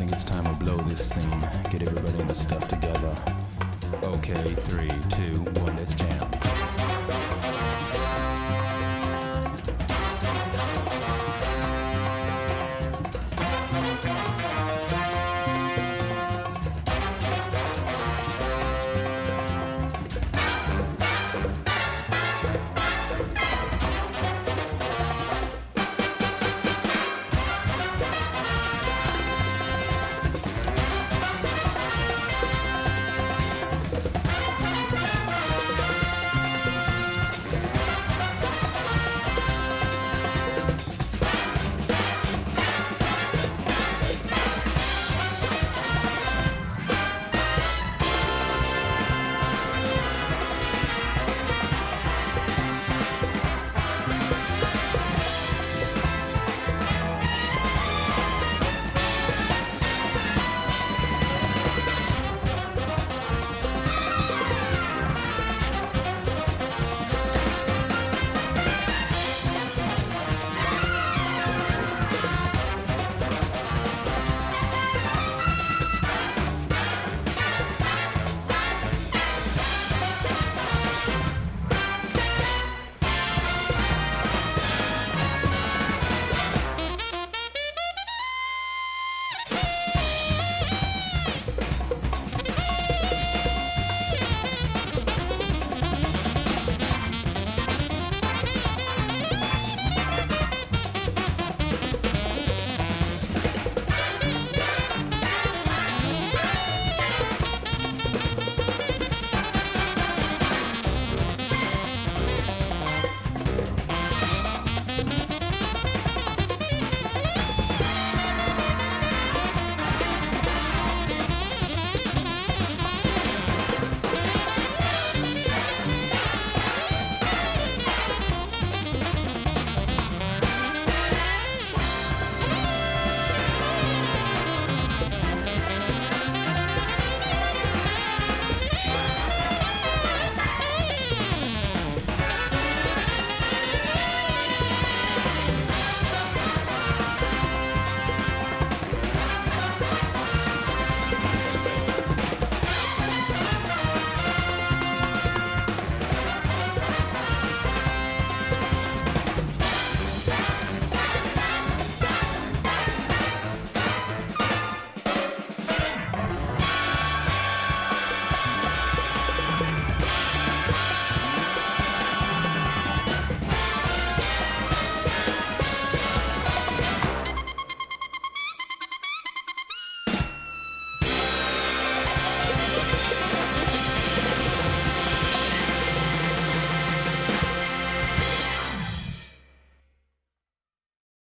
think it's time to blow this scene. Get everybody in the stuff together. Okay, 3, 2, 1, let's jam.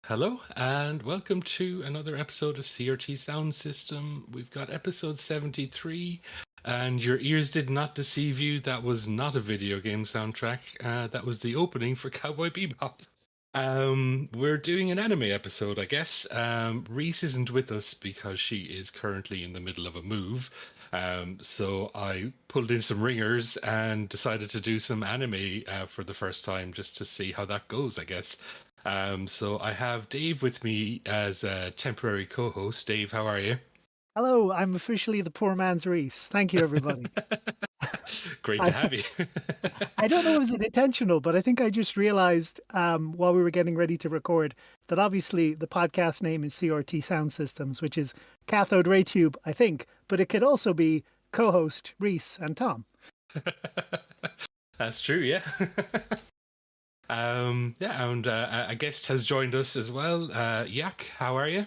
Hello, and welcome to another episode of CRT Sound System. We've got episode 73, and your ears did not deceive you. That was not a video game soundtrack. That was the opening for Cowboy Bebop. We're doing an anime episode, I guess. Reese isn't with us because she is currently in the middle of a move. So I pulled in some ringers and decided to do some anime for the first time just to see how that goes, I guess. So I have Dave with me as a temporary co-host. Dave, how are you? Hello, I'm officially the poor man's Reese. Thank you, everybody. Great to I, have you. I don't know if it's intentional, but I think I just realized while we were getting ready to record that obviously the podcast name is CRT Sound Systems, which is Cathode Ray Tube, I think, but it could also be co-host Reese and Tom. That's true, yeah. And a guest has joined us as well. Iach, how are you?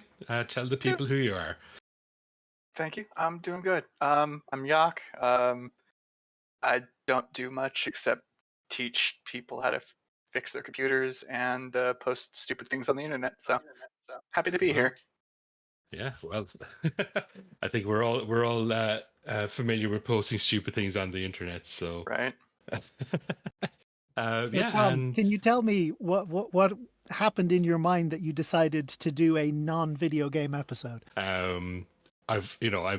Tell the people who you are. Thank you. I'm doing good. I'm Iach. I don't do much except teach people how to fix their computers and post stupid things on the internet. So happy to be here. Yeah, well, I think we're all familiar with posting stupid things on the internet. So right. So, Tom, can you tell me what happened in your mind that you decided to do a non-video game episode? I've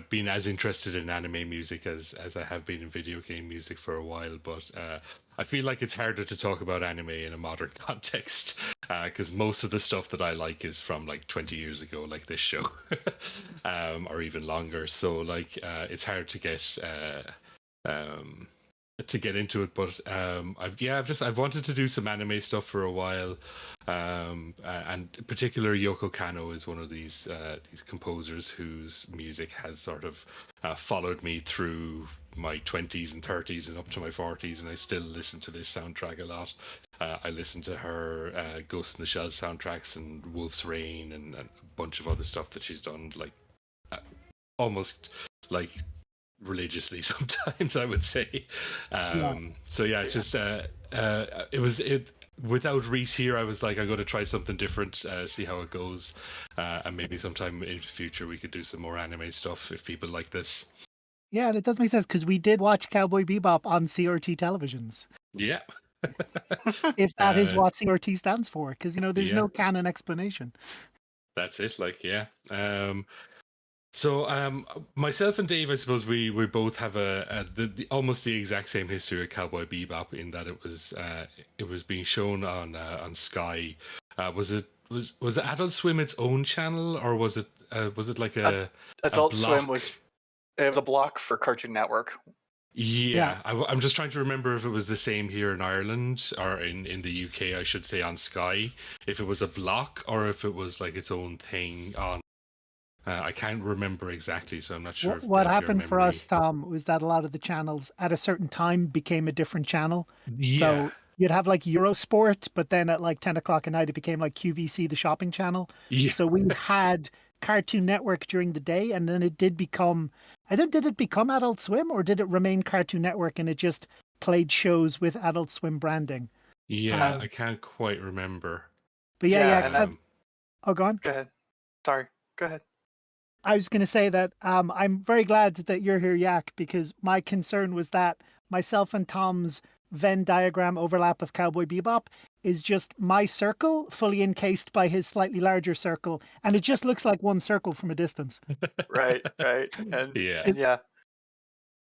been as interested in anime music as I have been in video game music for a while, but I feel like it's harder to talk about anime in a modern context because most of the stuff that I like is from like 20 years ago, like this show, or even longer. So like it's hard to get into it. But I've wanted to do some anime stuff for a while, and in particular Yoko Kanno is one of these composers whose music has sort of followed me through my 20s and 30s and up to my 40s, and I still listen to this soundtrack a lot. I listen to her Ghost in the Shell soundtracks and Wolf's Rain and a bunch of other stuff that she's done, like almost like religiously sometimes, I would say. So yeah, it's just without Reese here, I was like, I'm going to try something different, see how it goes, and maybe sometime in the future we could do some more anime stuff if people like this. Yeah, and it does make sense because we did watch Cowboy Bebop on CRT televisions. Yeah. If that is what CRT stands for, because there's Yeah. no canon explanation. That's it. Like, yeah. So myself and Dave, I suppose we both have almost the exact same history of Cowboy Bebop in that it was being shown on Sky. Was it Adult Swim its own channel, or was it like Adult a Swim block? it was a block for Cartoon Network. Yeah. I'm just trying to remember if it was the same here in Ireland or in the UK, I should say, on Sky. If it was a block or if it was like its own thing on. I can't remember exactly, so I'm not sure. What happened for us, Tom, was that a lot of the channels at a certain time became a different channel. Yeah. So you'd have like Eurosport, but then at like 10 o'clock at night, it became like QVC, the shopping channel. Yeah. So we had Cartoon Network during the day, and then it did become, did it become Adult Swim, or did it remain Cartoon Network and it just played shows with Adult Swim branding? Yeah, I can't quite remember. But oh, go on. Go ahead. Sorry, go ahead. I was going to say that I'm very glad that you're here, Yak, because my concern was that myself and Tom's Venn diagram overlap of Cowboy Bebop is just my circle fully encased by his slightly larger circle, and it just looks like one circle from a distance. Right, and yeah.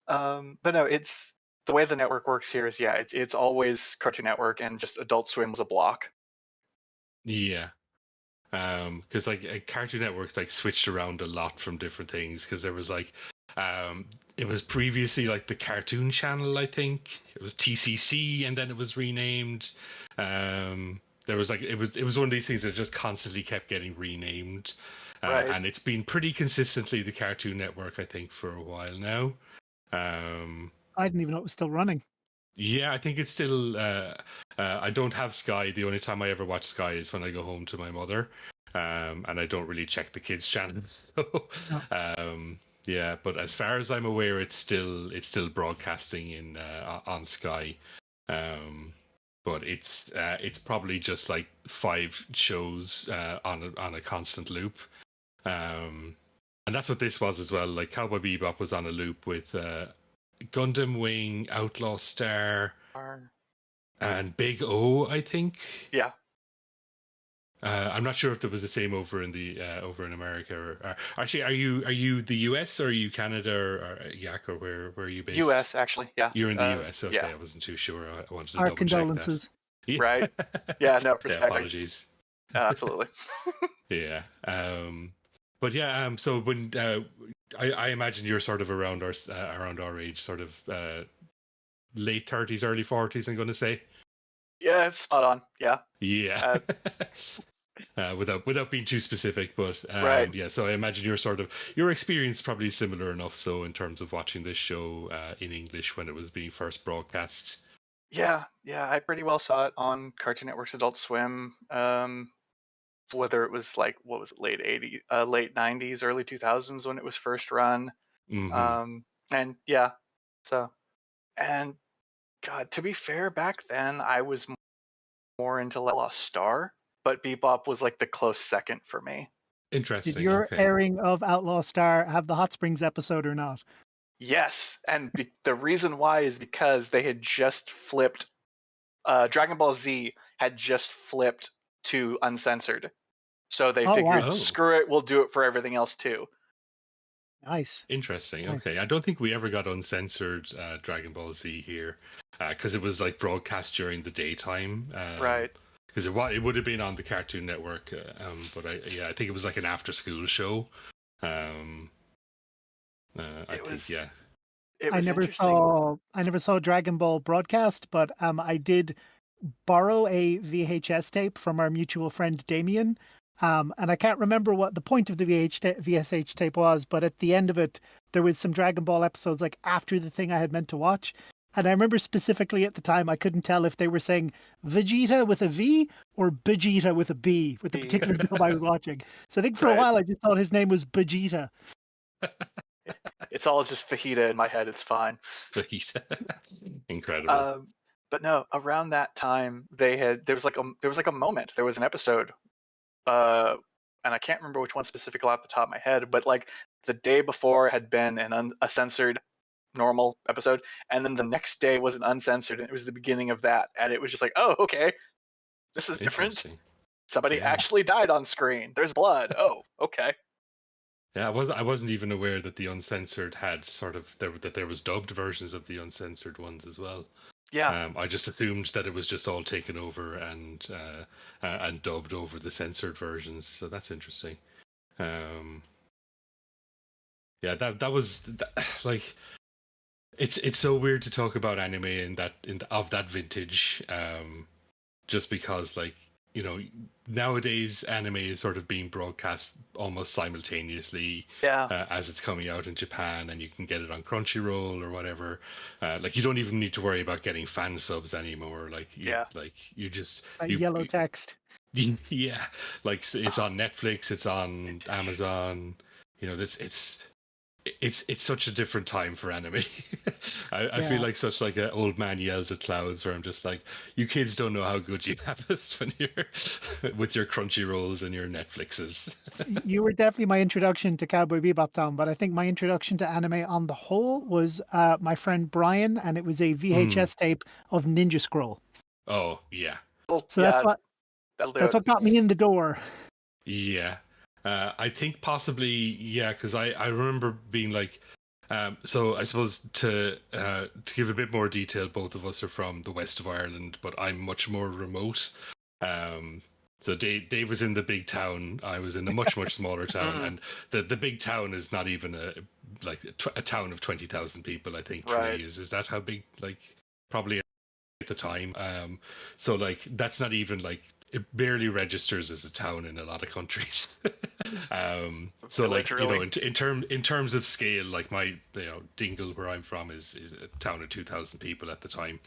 But no, it's the way the network works here is it's always Cartoon Network, and just Adult Swim was a block. Yeah. Because like Cartoon Network like switched around a lot from different things, because there was like it was previously like the Cartoon Channel, I think it was TCC, and then it was renamed. There was like it was one of these things that just constantly kept getting renamed, and it's been pretty consistently the Cartoon Network, I think, for a while now. I didn't even know it was still running. Yeah, I think it's still. I don't have Sky. The only time I ever watch Sky is when I go home to my mother, and I don't really check the kids' channels. So, yeah. But as far as I'm aware, it's still broadcasting in on Sky. But it's probably just like 5 shows on a constant loop, and that's what this was as well. Like Cowboy Bebop was on a loop with. Gundam Wing, Outlaw Star, and Big O, I think. Yeah. I'm not sure if there was the same over in America. Or actually, are you the US or are you Canada or Iach, or where are you based? US, actually. Yeah. You're in the US. Okay, yeah. I wasn't too sure. I wanted to Our double condolences. check that. Right. Yeah. No. Respect. Yeah, apologies. Absolutely. Yeah. But yeah. So when I imagine you're sort of around our age, sort of late 30s, early 40s, I'm going to say. Yeah, spot on. Yeah. Yeah. Without being too specific, but right. Yeah. So I imagine your experience probably similar enough. So in terms of watching this show in English when it was being first broadcast. Yeah. I pretty well saw it on Cartoon Network's Adult Swim. Whether it was like, what was it, late 90s, early 2000s when it was first run. Mm-hmm. And yeah, so, and God, to be fair, back then I was more into Outlaw Star, but Bebop was like the close second for me. Interesting. Did your airing of Outlaw Star have the Hot Springs episode or not? Yes, and the reason why is because they had just flipped, Dragon Ball Z had just flipped to uncensored. So they figured, screw it, we'll do it for everything else too. Nice. Interesting. Nice. Okay, I don't think we ever got uncensored Dragon Ball Z here, because it was like broadcast during the daytime. Right. Because it would have been on the Cartoon Network, but I think it was like an after school show. Um, I think yeah. It I was never interesting. saw Dragon Ball broadcast, but I did borrow a VHS tape from our mutual friend Damien. And I can't remember what the point of the VSH tape was, but at the end of it, there was some Dragon Ball episodes like after the thing I had meant to watch. And I remember specifically at the time, I couldn't tell if they were saying Vegeta with a V or Vegeta with a B with the B. particular dub I was watching. So I think for a Right. while, I just thought his name was Vegeta. It's all just fajita in my head. It's fine. Incredible. But no, around that time there was like a moment. There was an episode, and I can't remember which one specifically off the top of my head, but like the day before had been a censored normal episode, and then the next day was an uncensored, and it was the beginning of that, and it was just like, oh, okay, this is different. Interesting. Somebody Yeah. actually died on screen. There's blood. Oh, okay. Yeah, I wasn't even aware that the uncensored had that there was dubbed versions of the uncensored ones as well. Yeah. I just assumed that it was just all taken over and dubbed over the censored versions. So that's interesting. Yeah, that was like it's so weird to talk about anime of that vintage, just because like nowadays anime is sort of being broadcast almost simultaneously as it's coming out in Japan, and you can get it on Crunchyroll or whatever. Like you don't even need to worry about getting fan subs anymore. Like you just Yellow text. Yeah, like it's on Netflix, it's on Vintage. Amazon. It's such a different time for anime. I feel like such like an old man yells at clouds, where I'm just like, you kids don't know how good you have it when you're with your Crunchyrolls and your Netflixes. You were definitely my introduction to Cowboy Bebop, Tom, but I think my introduction to anime on the whole was my friend Brian, and it was a VHS tape of Ninja Scroll. Oh yeah. Well, So yeah, that's what got me in the door. Yeah. I think possibly, yeah, because I remember being like, so I suppose to give a bit more detail, both of us are from the west of Ireland, but I'm much more remote. So Dave was in the big town, I was in a much smaller town, and the big town is not even a town of 20,000 people. I think Right. is that how big? Like probably at the time. So like that's not even like. It barely registers as a town in a lot of countries. So like in terms of scale, like my Dingle where I'm from is a town of 2,000 people at the time.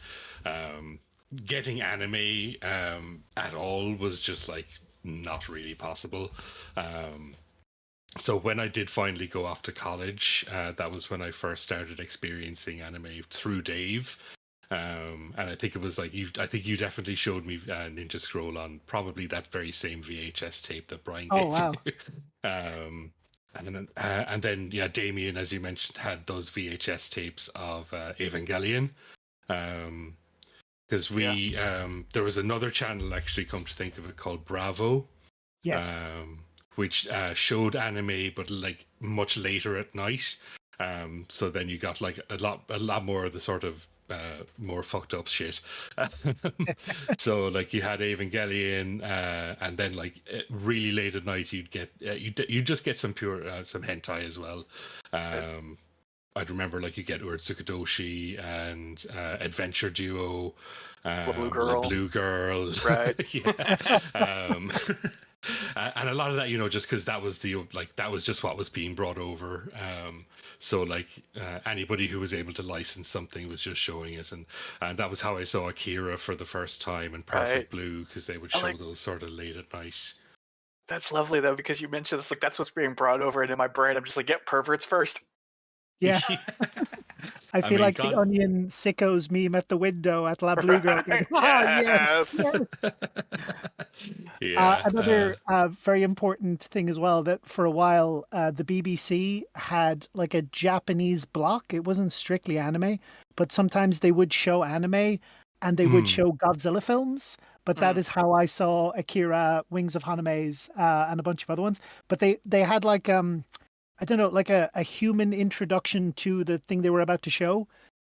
Getting anime at all was just like not really possible. So when I did finally go off to college, that was when I first started experiencing anime through Dave. And I think it was like I think you definitely showed me Ninja Scroll on probably that very same VHS tape that Brian gave wow. you. And then yeah, Damien, as you mentioned, had those VHS tapes of Evangelion. Because there was another channel, actually, come to think of it, called Bravo. Yes. Which showed anime, but like much later at night. So then you got like a lot more of the sort of more fucked up shit. So like you had Evangelion, and then like really late at night you'd get you just get some pure some hentai as well. I'd remember like you get Urtsukadoshi and Adventure Duo, Blue Girl. Blue Girl, right? And a lot of that, just because that was that was just what was being brought over. So like anybody who was able to license something was just showing it, and that was how I saw Akira for the first time and Perfect Blue, because they would show those sort of late at night. That's lovely though, because you mentioned this, like that's what's being brought over, and in my brain I'm just like, get perverts first. Yeah. I feel like the Onion sickos meme at the window at La Blue Girl. Yes. Yeah. Another very important thing as well, that for a while the BBC had like a Japanese block. It wasn't strictly anime, but sometimes they would show anime and they would show Godzilla films. But that is how I saw Akira, Wings of Haname's, and a bunch of other ones. But they had like I don't know, like a human introduction to the thing they were about to show.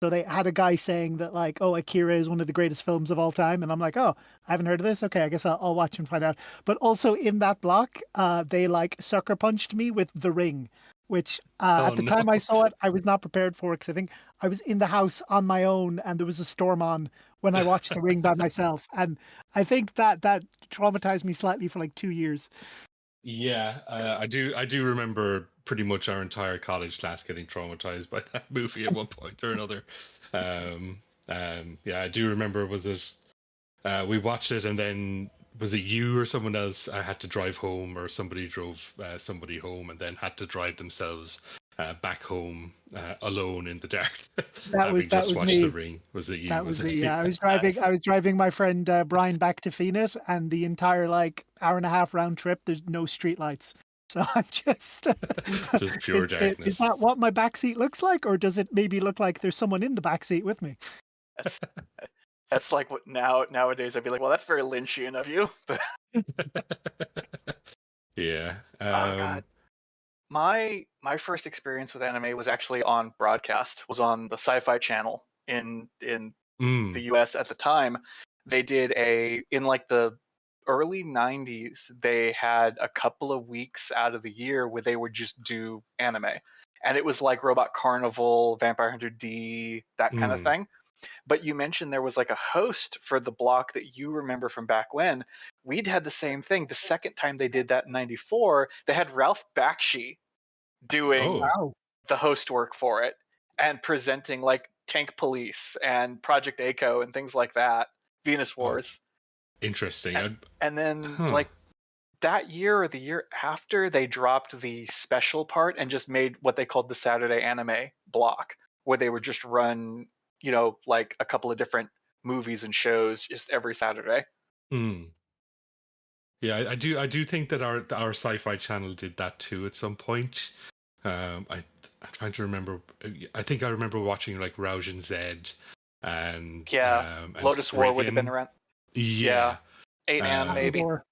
So they had a guy saying that like, oh, Akira is one of the greatest films of all time. And I'm like, oh, I haven't heard of this. Okay, I guess I'll watch and find out. But also in that block, they like sucker punched me with The Ring, which Oh at the no. time I saw it, I was not prepared for because I think I was in the house on my own and there was a storm on when I watched The Ring by myself. And I think that traumatized me slightly for like 2 years. Yeah, I do remember pretty much our entire college class getting traumatized by that movie at one point or another. Yeah, I do remember. Was it we watched it and then was it you or someone else had to drive home, or somebody drove somebody home and then had to drive themselves back home alone in the dark, having That just was watched The me. Ring. Was it you? That Was was it me. you? Yeah, Nice. I was driving my friend Brian back to Phoenix, and the entire like hour and a half round trip, there's no streetlights. So I'm just, Just pure is darkness. that what my backseat looks like, or does it maybe look like there's someone in the backseat with me? That's that's like what nowadays I'd be like, well, that's very Lynchian of you. But Yeah. oh god, my first experience with anime was actually on broadcast. Was on the Sci-Fi Channel in the Mm. U.S. at the time. They did in like the early 90s. They had a couple of weeks out of the year where they would just do anime, and it was like Robot Carnival, Vampire Hunter D, that kind of Mm. thing. But you mentioned there was like a host for the block that you remember from back when. We'd had the same thing. The second time they did that in 94, they had Ralph Bakshi doing Oh, Wow. the host work for it and presenting like Tank Police and Project A and things like that, Venus oh, Wars. interesting. And then Huh. like that year or the year after, they dropped the special part and just made what they called the Saturday anime block, where they would just run, like a couple of different movies and shows just every Saturday. Hmm. Yeah, I do think that our sci-fi channel did that too at some point. I'm trying to remember. I think I remember watching like Raujin Z Yeah, and Lotus War would have been Spriggan. around. Yeah. Yeah, 8 and Happy Um, maybe. Door.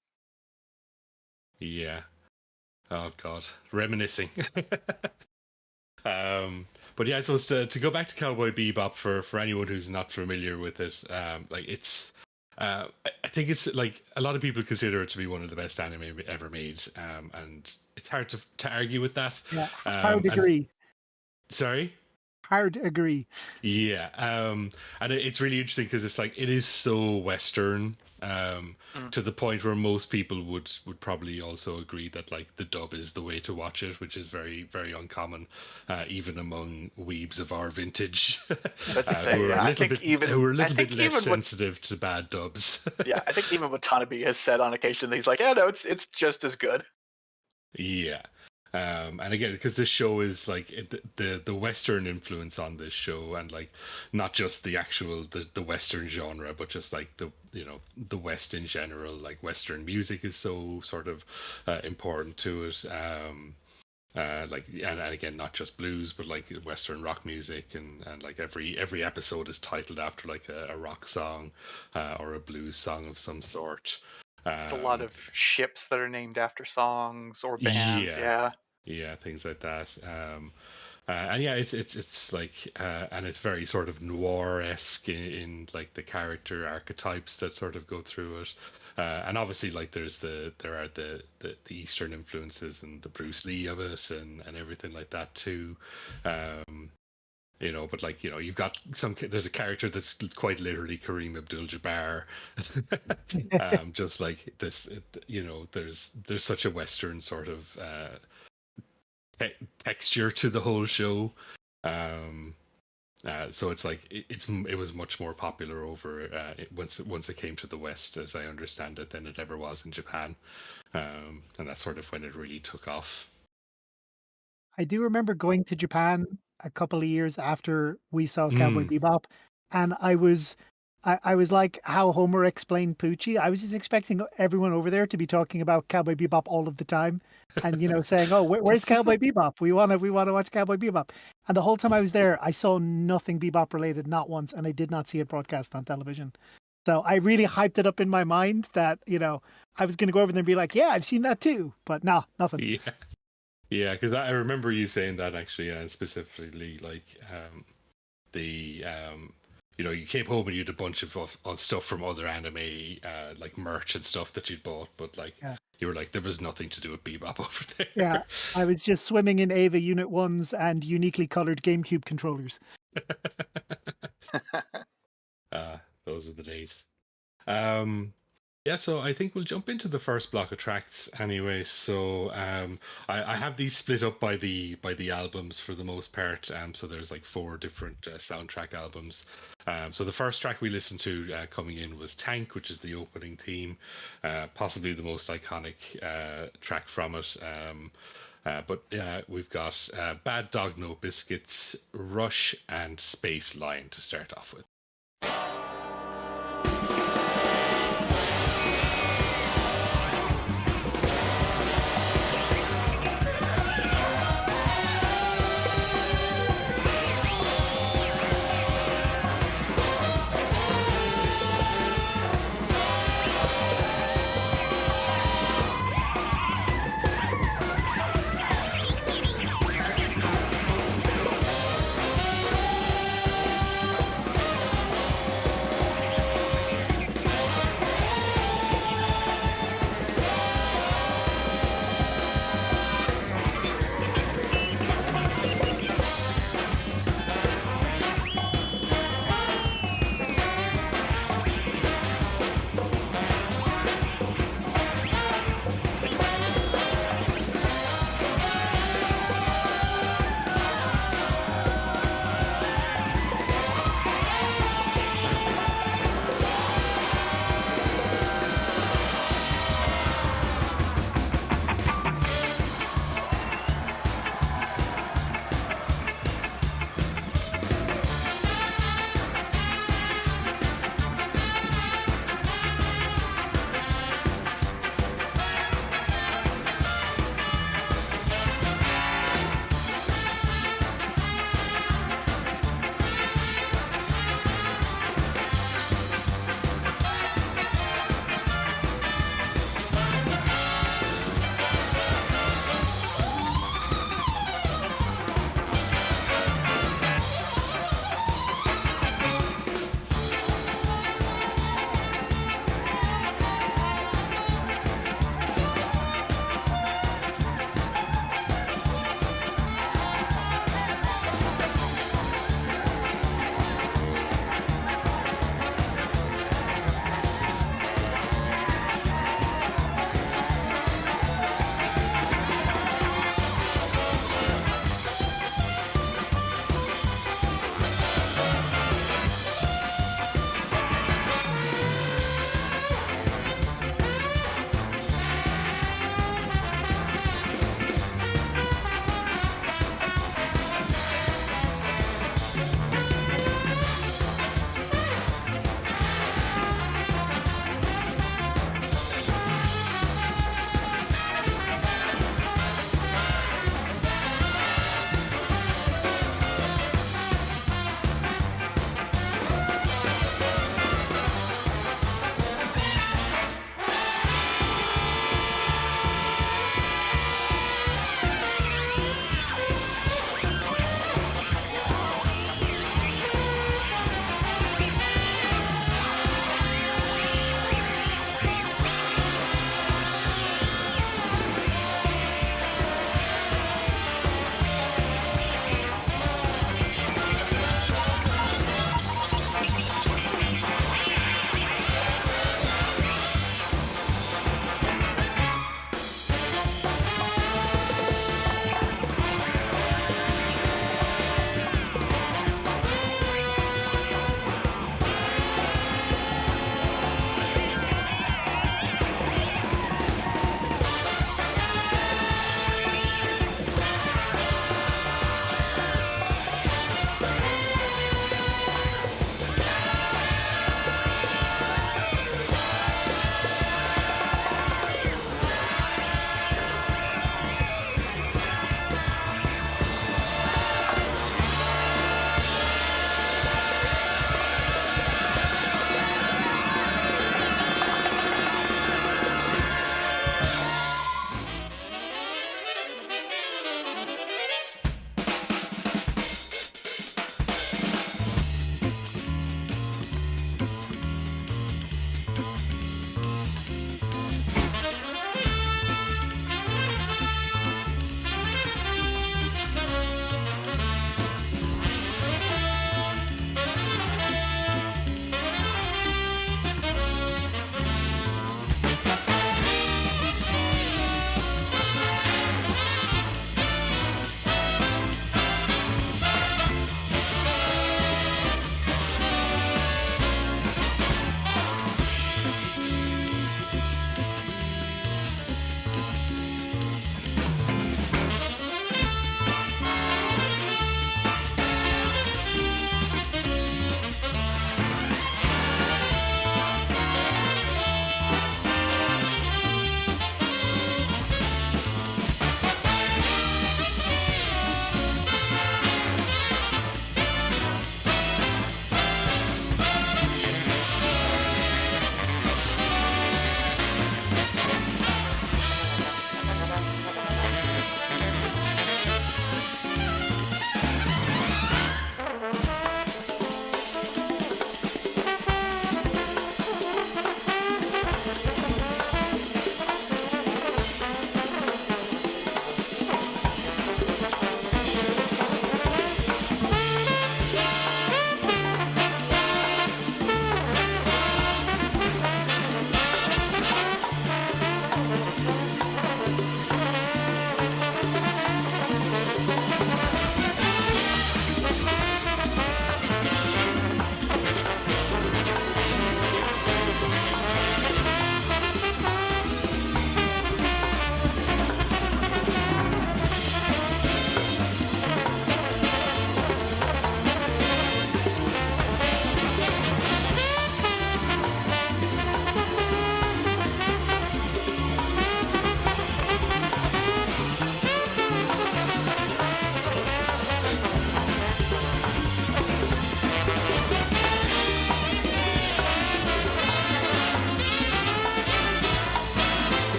yeah. Oh God, reminiscing. But yeah, I suppose to go back to Cowboy Bebop for anyone who's not familiar with it, like it's, I think it's like a lot of people consider it to be one of the best anime ever made, and it's hard to argue with that. Yeah, hard And agree. sorry. Hard agree. Yeah, and it's really interesting because it's like it is so Western, Mm. to the point where most people would probably also agree that like the dub is the way to watch it, which is very very uncommon, even among weebs of our vintage, But to say, yeah, who are a I little bit think less even what, sensitive to bad dubs. yeah, I think even Watanabe has said on occasion that he's like, yeah, no, it's just as good. Yeah. And again, because this show is like the Western influence on this show, and like not just the actual the Western genre, but just like the West in general. Like Western music is so sort of important to it. Like and again, not just blues, but like Western rock music, and like every episode is titled after like a rock song or a blues song of some sort. It's a lot Um, of ships that are named after songs or bands. yeah, Yeah, yeah, things like that. And yeah, it's like and it's very sort of noir-esque in like the character archetypes that sort of go through it. And obviously, like there are the Eastern influences and the Bruce Lee of it, and everything like that too. Um, but like you've got there's a character that's quite literally Kareem Abdul-Jabbar. Just like this, there's such a Western sort of texture to the whole show. Um, so it's like it was much more popular over once it came to the West, as I understand it, than it ever was in Japan. And that's sort of when it really took off. I do remember going to Japan a couple of years after we saw Cowboy Mm. Bebop, and I was like how Homer explained Poochie. I was just expecting everyone over there to be talking about Cowboy Bebop all of the time, and saying, "Oh, where's Cowboy Bebop? We want to watch Cowboy Bebop." And the whole time I was there, I saw nothing Bebop related, not once, and I did not see it broadcast on television. So I really hyped it up in my mind that I was going to go over there and be like, "Yeah, I've seen that too," but no, nothing. Yeah. Yeah, because I remember you saying that actually, and specifically like the you came home and you had a bunch of stuff from other anime, like merch and stuff that you'd bought, but like Yeah. you were like there was nothing to do with Bebop over there. Yeah, I was just swimming in Ava Unit 1s and uniquely colored GameCube controllers. Those were the days. Yeah, so I think we'll jump into the first block of tracks anyway. So I have these split up by the albums for the most part. So there's like 4 different soundtrack albums. So the first track we listened to coming in was Tank, which is the opening theme, possibly the most iconic track from it. But we've got Bad Dog No Biscuits, Rush, and Space Line to start off with.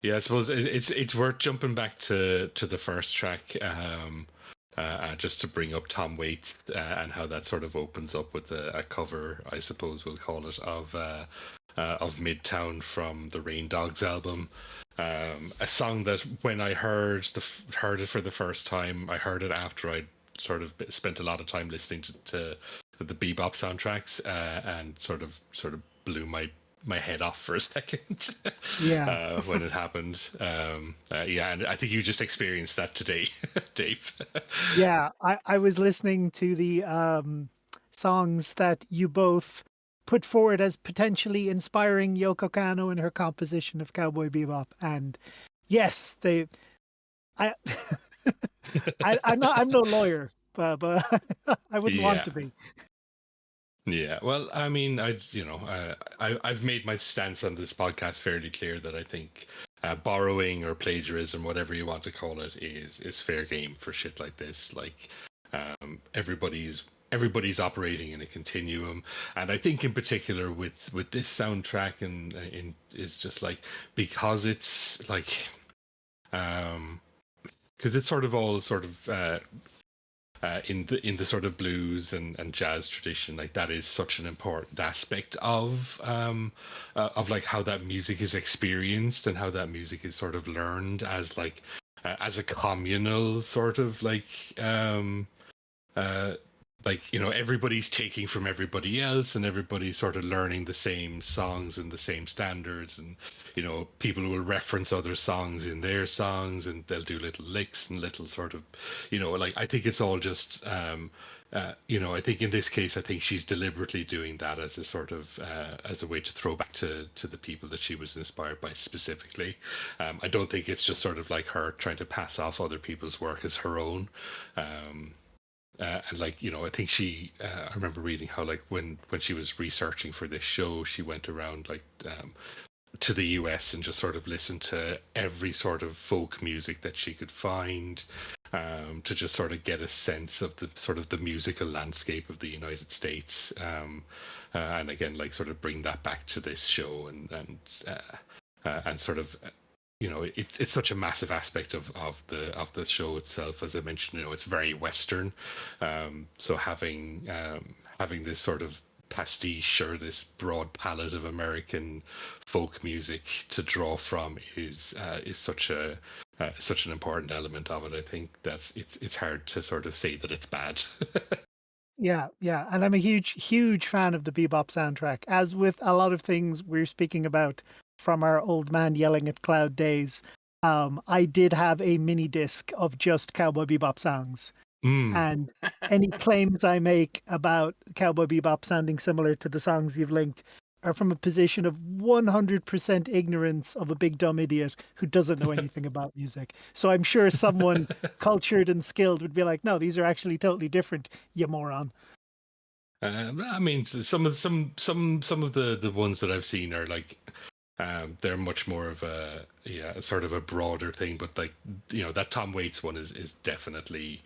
Yeah, I suppose it's worth jumping back to the first track, just to bring up Tom Waits and how that sort of opens up with a cover, I suppose we'll call it, of Midtown from the Rain Dogs album. A song that when I heard it for the first time, I heard it after I'd sort of spent a lot of time listening to the bebop soundtracks, and sort of blew my head off for a second. Yeah. When it happened. Yeah, and I think you just experienced that today, Dave. Yeah, I was listening to the songs that you both put forward as potentially inspiring Yoko Kanno in her composition of Cowboy Bebop, and yes, I, I'm no lawyer, but I wouldn't want Yeah. to be. Yeah, well, I mean, I've made my stance on this podcast fairly clear that I think borrowing or plagiarism, whatever you want to call it, is fair game for shit like this. Like, everybody's operating in a continuum, and I think in particular with this soundtrack and is just like, because it's like, because it's sort of all sort of. In the sort of blues and jazz tradition, like that is such an important aspect of like how that music is experienced and how that music is sort of learned as like as a communal sort of like, you know, everybody's taking from everybody else and everybody's sort of learning the same songs and the same standards, and you know, people will reference other songs in their songs and they'll do little licks and little sort of, you know, like I think it's all just you know, I think in this case I think she's deliberately doing that as a sort of as a way to throw back to the people that she was inspired by specifically. I don't think it's just sort of like her trying to pass off other people's work as her own. And like, you know, I think I remember reading how like when she was researching for this show, she went around like to the US and just sort of listened to every sort of folk music that she could find, to just sort of get a sense of the sort of the musical landscape of the United States, and again like sort of bring that back to this show and sort of, you know, it's such a massive aspect of the show itself. As I mentioned, you know, it's very Western. So having this sort of pastiche or this broad palette of American folk music to draw from is such an important element of it. I think that it's hard to sort of say that it's bad. Yeah, yeah, and I'm a huge fan of the bebop soundtrack. As with a lot of things we're speaking about from our old man yelling at cloud days, I did have a mini disc of just Cowboy Bebop songs. And any claims I make about Cowboy Bebop sounding similar to the songs you've linked are from a position of 100% ignorance of a big dumb idiot who doesn't know anything about music. So I'm sure someone cultured and skilled would be like, no, these are actually totally different, you moron. I mean, some of the ones that I've seen are like, they're much more of a sort of a broader thing. But like, you know, that Tom Waits one is definitely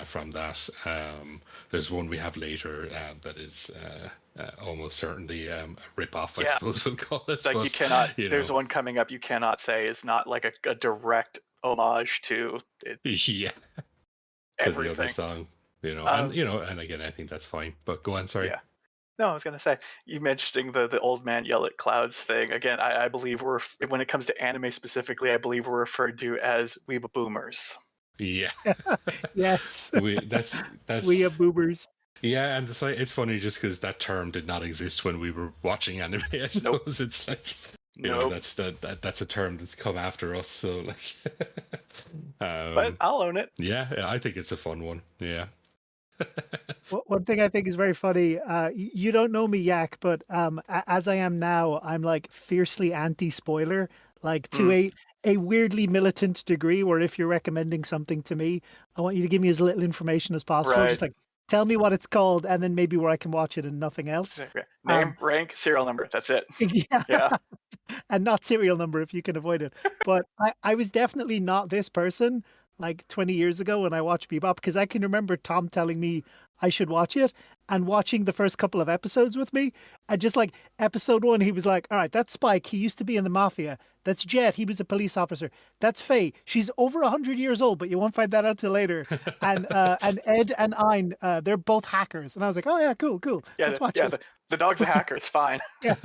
from that. There's one we have later that is almost certainly a rip-off, I suppose we'll call it. Like, but, you cannot. you There's know, one coming up you cannot say is not like a direct homage to yeah, to the other everything. song. You know, and again, I think that's fine. But go on, sorry. Yeah. No, I was gonna say, you mentioning the old man yell at clouds thing again. I believe when it comes to anime specifically, I believe we're referred to as weeba boomers. Yeah. Yes, That's we are boobers. yeah, and it's funny just because that term did not exist when we were watching anime. I suppose it's like, you know, that's a term that's come after us. So like, Um, but I'll own it. Yeah, I think it's a fun one. Yeah. One thing I think is very funny, you don't know me, Yak, but as I am now, I'm like fiercely anti-spoiler, like to a weirdly militant degree, where if you're recommending something to me, I want you to give me as little information as possible. Right. Just like, tell me what it's called, and then maybe where I can watch it and nothing else. Name, rank, serial number. That's it. Yeah. And not serial number if you can avoid it. But I was definitely not this person like 20 years ago when I watched Bebop, because I can remember Tom telling me I should watch it and watching the first couple of episodes with me. And just like episode 1, he was like, all right, that's Spike. He used to be in the mafia. That's Jet. He was a police officer. That's Faye. She's over 100 years old, but you won't find that out till later. And Ed and Ein, they're both hackers. And I was like, oh yeah, cool. Yeah, Let's watch yeah. it. The dog's a hacker. It's fine. Yeah,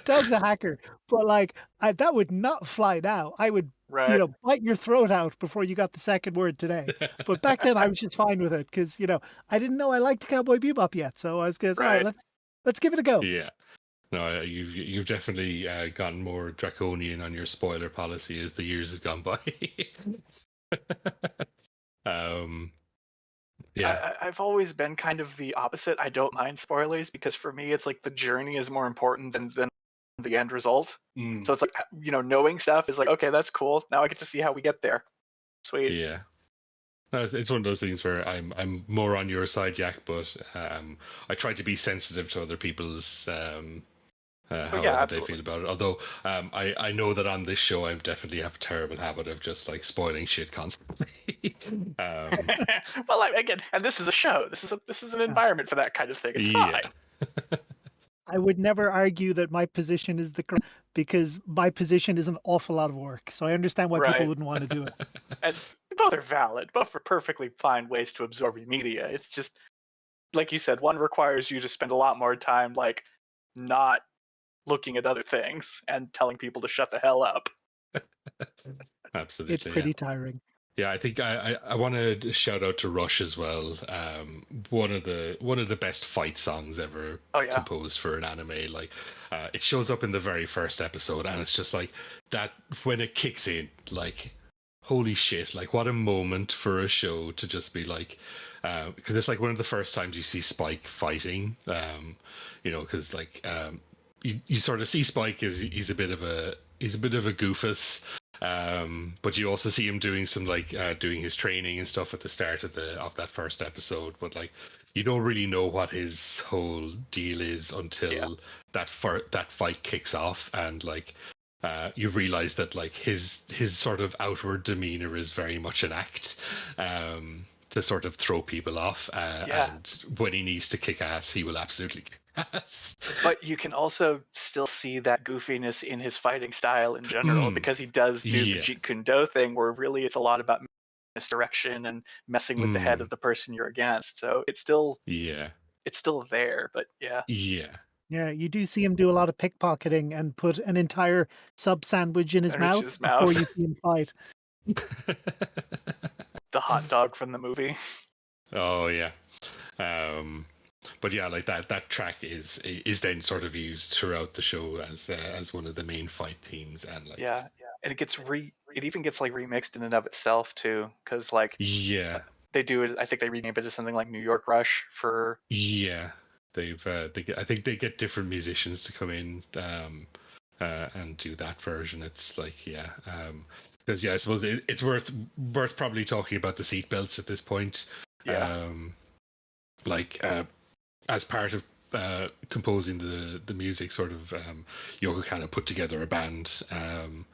dog's a hacker. But like, that would not fly now. I would, Right. bite your throat out before you got the second word today. But back then, I was just fine with it because I didn't know I liked Cowboy Bebop yet. So I was going, all right, Right. let's give it a go. Yeah. No, you've definitely gotten more draconian on your spoiler policy as the years have gone by. Yeah. I've always been kind of the opposite. I don't mind spoilers because for me, it's like the journey is more important than the end result. So it's like, knowing stuff is like, okay, that's cool. Now I get to see how we get there. Sweet. Yeah. No, it's one of those things where I'm more on your side, Yak, but I try to be sensitive to other people's how they feel about it. Although I know that on this show I definitely have a terrible habit of just like spoiling shit constantly. Well, again, and this is a show. This is an environment for that kind of thing. It's fine. I would never argue that my position is the correct, because my position is an awful lot of work. So I understand why people wouldn't want to do it. And both are valid. Both are perfectly fine ways to absorb your media. It's just, like you said, one requires you to spend a lot more time like not looking at other things and telling people to shut the hell up. Absolutely. It's pretty tiring. Yeah, I think I want to shout out to Rush as well. One of the best fight songs ever composed for an anime. Like, it shows up in the very first episode, and it's just like that when it kicks in. Like, holy shit! Like, what a moment for a show to just be like, because it's like one of the first times you see Spike fighting. Because like you sort of see Spike as he's a bit of a goofus. But you also see him doing some doing his training and stuff at the start of that first episode. But like, you don't really know what his whole deal is until that fight kicks off, and like you realize that like his sort of outward demeanor is very much an act to sort of throw people off. And when he needs to kick ass, he will absolutely kick ass. But you can also still see that goofiness in his fighting style in general, because he does do the Jeet Kune Do thing, where really it's a lot about misdirection and messing with the head of the person you're against. So it's still there, but yeah, you do see him do a lot of pickpocketing and put an entire sub sandwich in his mouth before you see him fight. The hot dog from the movie. Oh yeah. But yeah, like that track is then sort of used throughout the show as one of the main fight themes, and like and it even gets like remixed in and of itself too, because like they do it. I think they rename it as something like New York Rush for I think they get different musicians to come in and do that version. It's like because I suppose it's worth probably talking about the Seatbelts at this point. As part of composing the music, sort of Yoko kind of put together a band, and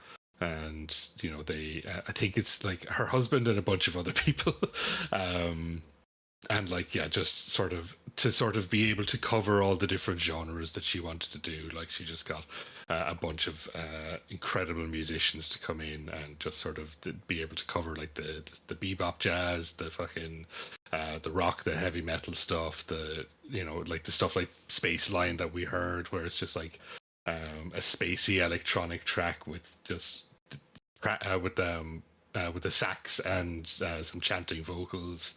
they I think it's like her husband and a bunch of other people, and like just sort of be able to cover all the different genres that she wanted to do. Like, she just got a bunch of incredible musicians to come in and just sort of be able to cover like the bebop jazz, the fucking the rock, the heavy metal stuff, the like the stuff like Space Line that we heard, where it's just like a spacey electronic track with just with the sax and some chanting vocals.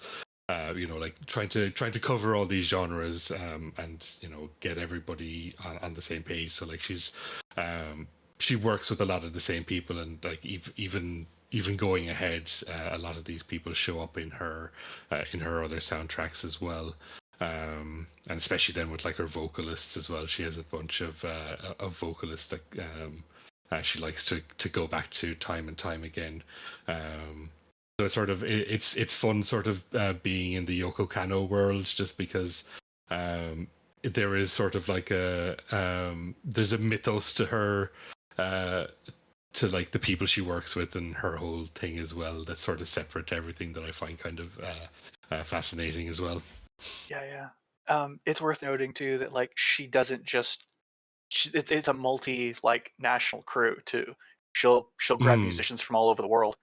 Like trying to cover all these genres and get everybody on the same page. So like she works with a lot of the same people, and like even going ahead, a lot of these people show up in her other soundtracks as well, and especially then with like her vocalists as well. She has a bunch of vocalists that she likes to go back to time and time again. So it's fun sort of being in the Yoko Kanno world, just because there is sort of like there's a mythos to her, to like the people she works with and her whole thing as well, that's sort of separate to everything, that I find kind of fascinating as well. It's worth noting too that like she doesn't just it's a multi like national crew too. She'll grab Mm. musicians from all over the world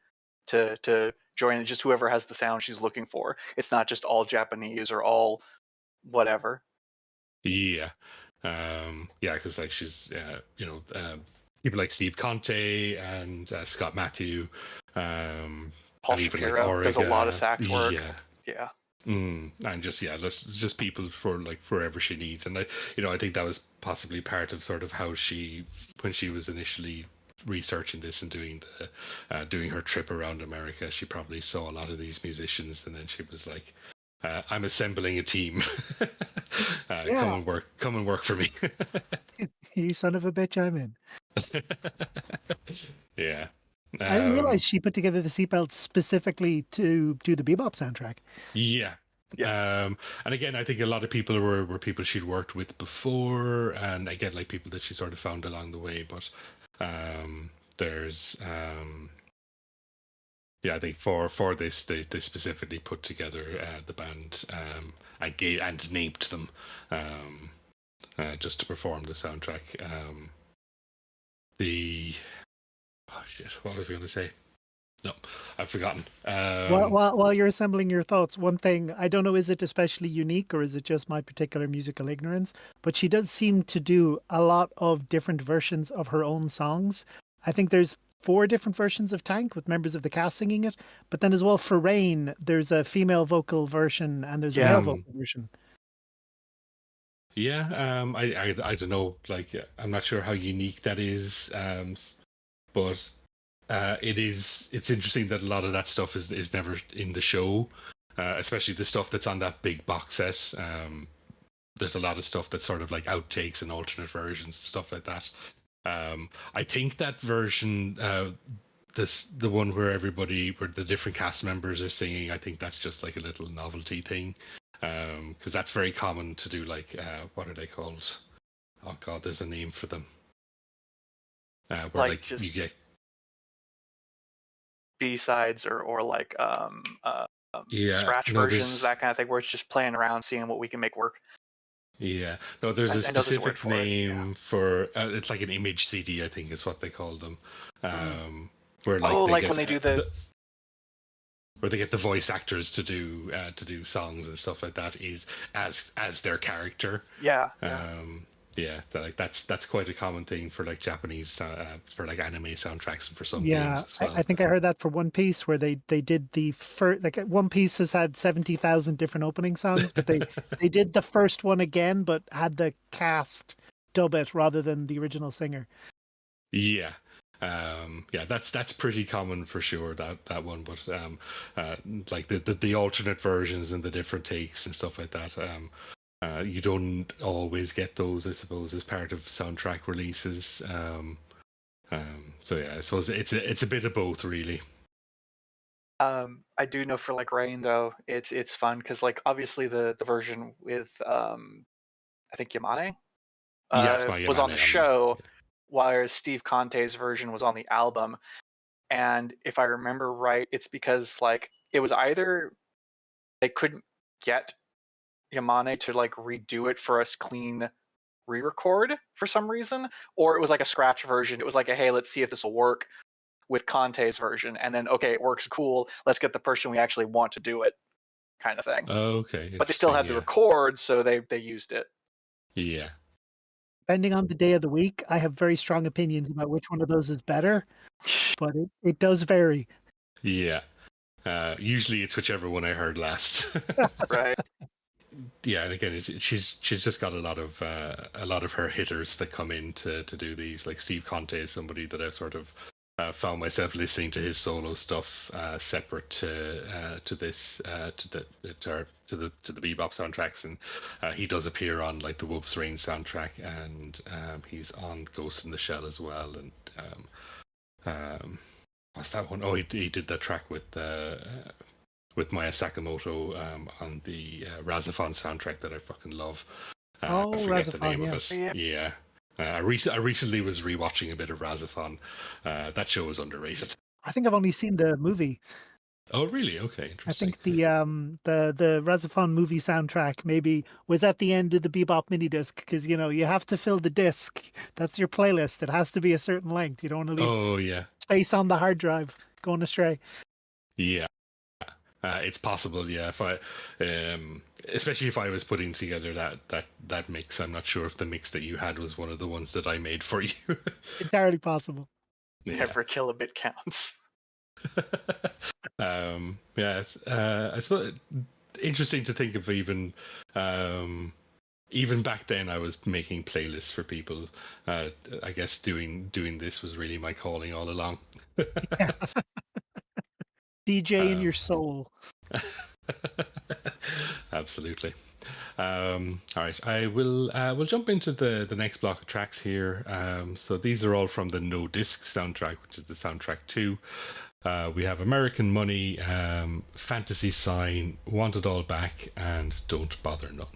to join, and just whoever has the sound she's looking for. It's not just all Japanese or all whatever. Yeah. Yeah, because like she's, people like Steve Conte and Scott Matthew, Paul and even like Shapiro does a lot of Auriga. sax work. Yeah. Yeah. And just people for like wherever she needs, and I think that was possibly part of sort of how she, when she was initially researching this and doing her trip around America, she probably saw a lot of these musicians, and then she was like, I'm assembling a team. Yeah. Come and work for me. You son of a bitch, I'm in. Yeah. I didn't realize she put together the Seatbelts specifically to do the Bebop soundtrack. Yeah. Yeah. And again, I think a lot of people were people she'd worked with before, and again, like people that she sort of found along the way. But there's I think for this they specifically put together the band and named them just to perform the soundtrack. Oh shit, what was I going to say? No, I've forgotten. While you're assembling your thoughts, one thing, I don't know, is it especially unique or is it just my particular musical ignorance? But she does seem to do a lot of different versions of her own songs. I think there's 4 different versions of Tank with members of the cast singing it. But then as well for Rain, there's a female vocal version and there's a male vocal version. Yeah, I don't know. Like, I'm not sure how unique that is, but it's interesting that a lot of that stuff is never in the show, especially the stuff that's on that big box set. There's a lot of stuff that's sort of like outtakes and alternate versions, stuff like that. I think that version, the one where the different cast members are singing, I think that's just like a little novelty thing, because that's very common to do. Like, what are they called? Oh God, there's a name for them. Where like just you get B-sides or like scratch no, versions, that kind of thing, where it's just playing around, seeing what we can make work. Yeah, no, there's a I know there's a word specific for it, name for it's like an image CD, I think is what they call them. Where like like when they do where they get the voice actors to do songs and stuff like that is as their character. That's quite a common thing for like Japanese for like anime soundtracks and for some games as well. I think I heard that for One Piece, where they did the first, like One Piece has had 70,000 different opening songs, but they did the first one again, but had the cast dub it rather than the original singer. Yeah. That's pretty common for sure, that one, but like the alternate versions and the different takes and stuff like that, you don't always get those, I suppose, as part of soundtrack releases. So yeah, I suppose it's a bit of both, really. I do know for like Rain though, it's fun because like obviously the version with I think Yamane was on the show, whereas Steve Conte's version was on the album. And if I remember right, it's because like it was either they couldn't get Yamane to like redo it for us clean re-record for some reason, or it was like a scratch version. It was like a hey, let's see if this will work with Conte's version, and then okay, it works, cool, let's get the person we actually want to do it, kind of thing. Okay, but they still had the record, so they used it. Yeah. Depending on the day of the week, I have very strong opinions about which one of those is better, but it does vary. Yeah. Usually it's whichever one I heard last. Right. Yeah, and again, she's just got a lot of her hitters that come in to do these. Like Steve Conte is somebody that I've sort of found myself listening to his solo stuff separate to this to the Bebop soundtracks, and he does appear on like the Wolf's Rain soundtrack, and he's on Ghost in the Shell as well, and what's that one? Oh, he did that track with Maya Sakamoto on the Razafon soundtrack that I fucking love. I forget the name of it. Yeah. I recently was rewatching a bit of Razafon. That show is underrated. I think I've only seen the movie. Oh, really? Okay, I interesting. think the Razafon movie soundtrack maybe was at the end of the Bebop mini disc because you have to fill the disc. That's your playlist. It has to be a certain length. You don't want to leave Oh, yeah. space on the hard drive going astray. Yeah. It's possible, yeah. If I, especially if I was putting together that mix, I'm not sure if the mix that you had was one of the ones that I made for you. Entirely possible. Yeah. Every kilobit counts. Yeah, I suppose interesting to think of even back then I was making playlists for people. I guess doing this was really my calling all along. DJ in your soul. Absolutely. All right, I will we'll jump into the next block of tracks here. So these are all from the No Disc soundtrack, which is the soundtrack 2. We have American Money, Fantasy Sign, Want It All Back, and Don't Bother None.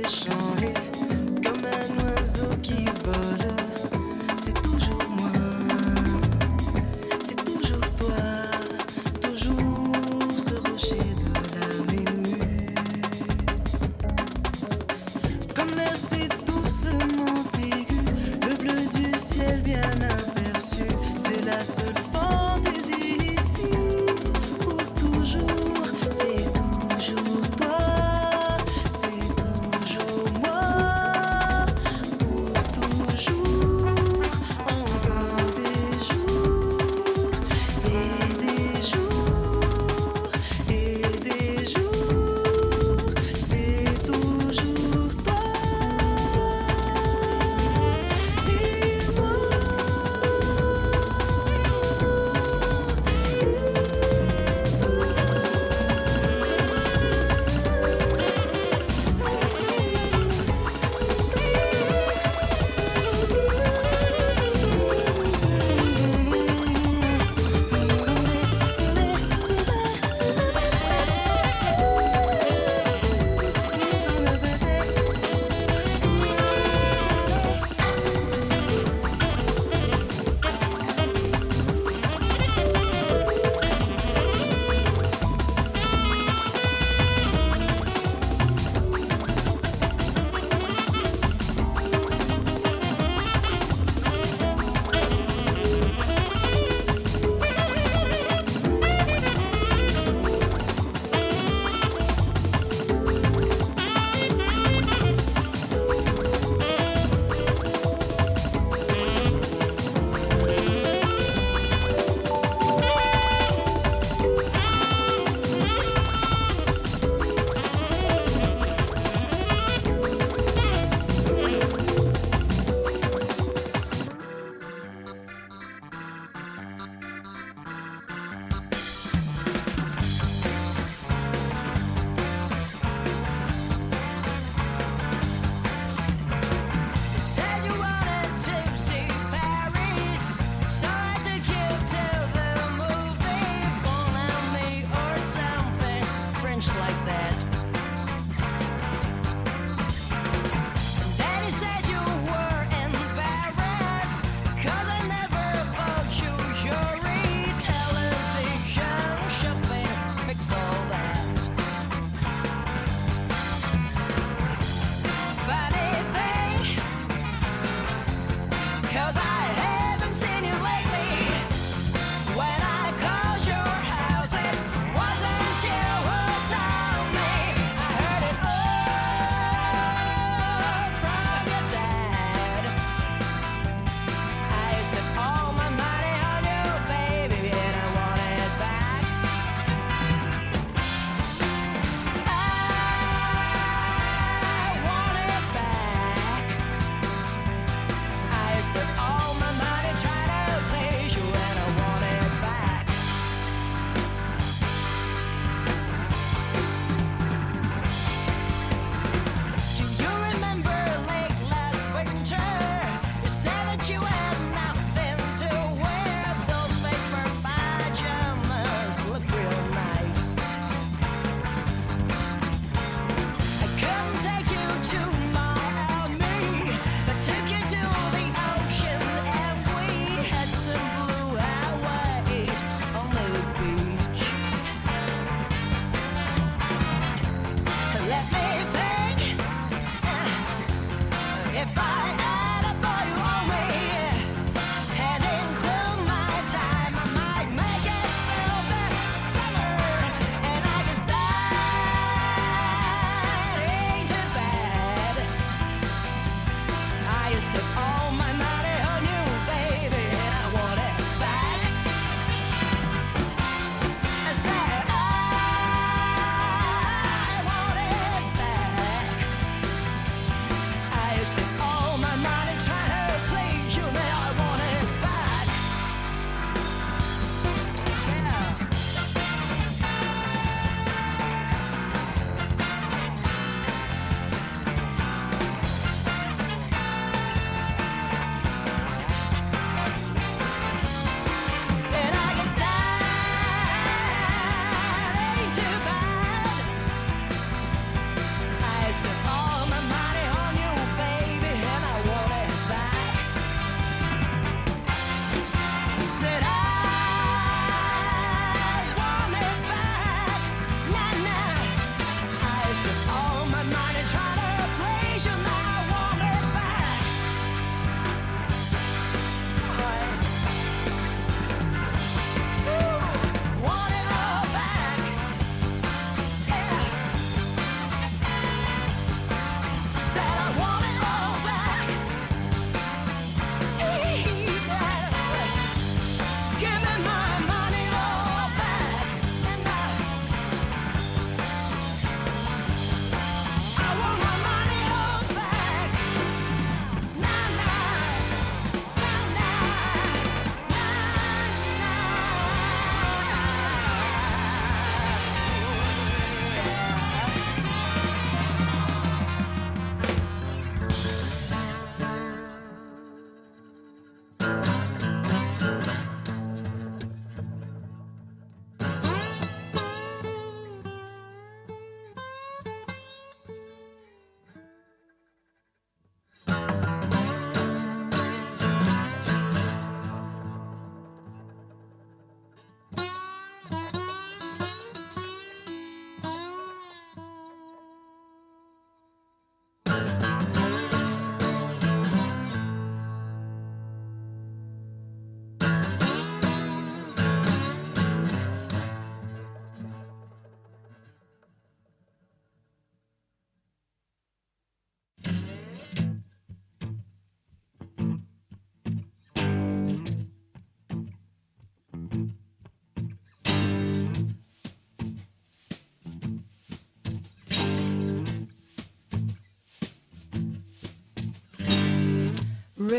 des champs et comme un oiseau qui vole, c'est toujours moi, c'est toujours toi, toujours ce rocher de la mémue. Comme l'air c'est doucement aigu, le bleu du ciel bien aperçu, c'est la seule fantaisie ici. Pour toujours, c'est toujours toi, c'est toujours moi. Pour toujours, encore des jours et des jours et des jours, c'est toujours toi et moi.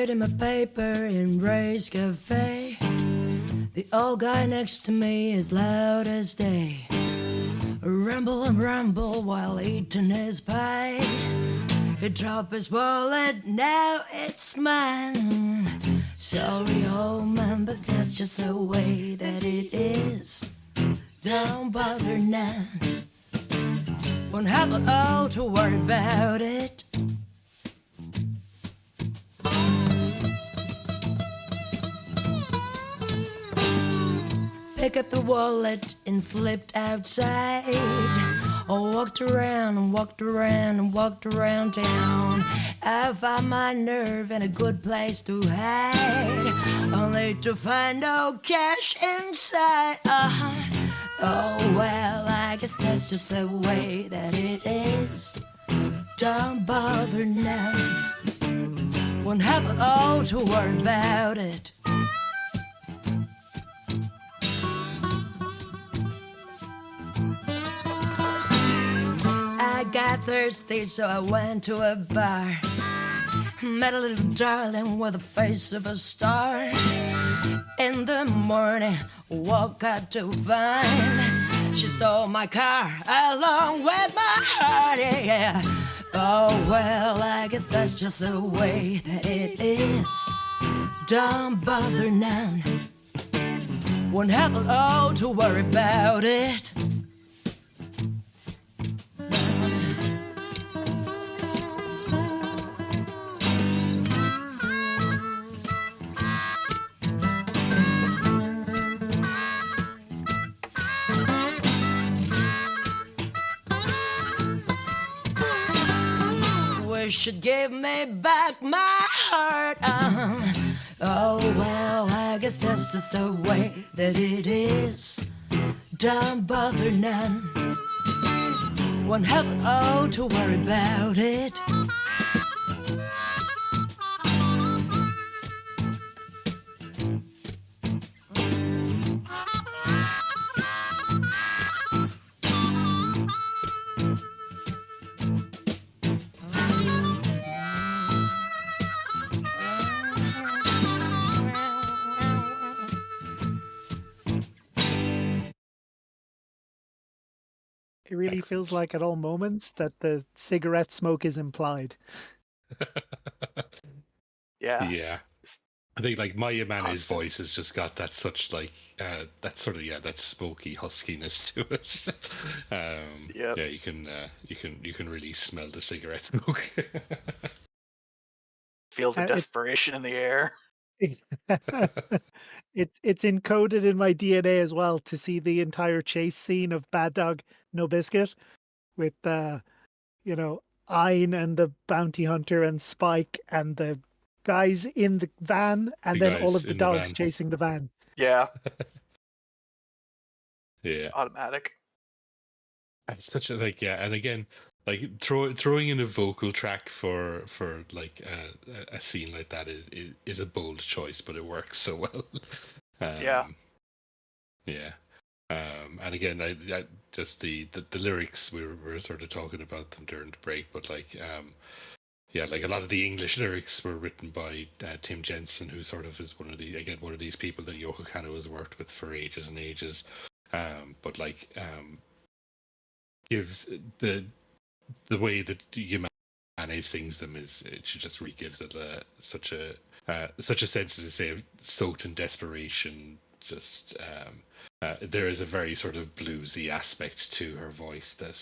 reading my paper in Ray's Cafe. The old guy next to me is loud as day. Rumble and rumble while eating his pie. He dropped his wallet, now it's mine. Sorry, old man, but that's just the way that it is. Don't bother now. Won't have it all to worry about it. Pick up the wallet and slipped outside. I walked around and walked around and walked around town. I found my nerve and a good place to hide, only to find no cash inside. Oh well, I guess that's just the way that it is. Don't bother now. Won't have it all to worry about it. I got thirsty, so I went to a bar. Met a little darling with the face of a star. In the morning, woke up to find she stole my car along with my heart, yeah. Oh well, I guess that's just the way that it is. Don't bother now. Won't have it all to worry about it. Should give me back my heart. Oh well, I guess that's just the way that it is. Don't bother none. Won't have it all to worry about it. It really feels like at all moments that the cigarette smoke is implied. Yeah. Yeah. I think like my Yamane's Constant. voice has just got that such like that sort of that smoky huskiness to it. Yep. Yeah, you can really smell the cigarette smoke. Feel the It- desperation in the air. It's encoded in my DNA as well to see the entire chase scene of Bad Dog No Biscuit with Ein and the bounty hunter and Spike and the guys in the van and The then all guys of the in the dogs van. chasing the van. Yeah. Yeah. Automatic. It's such a and again, like throwing in a vocal track for like a scene like that is a bold choice, but it works so well. Yeah. Yeah. And again, I just the lyrics we were sort of talking about them during the break, but like like a lot of the English lyrics were written by Tim Jensen, who sort of is one of these people that Yoko Kanno has worked with for ages and ages. But like gives the way that Yamane sings them she just really gives it such a sense, as I say, of soaked in desperation. Just there is a very sort of bluesy aspect to her voice that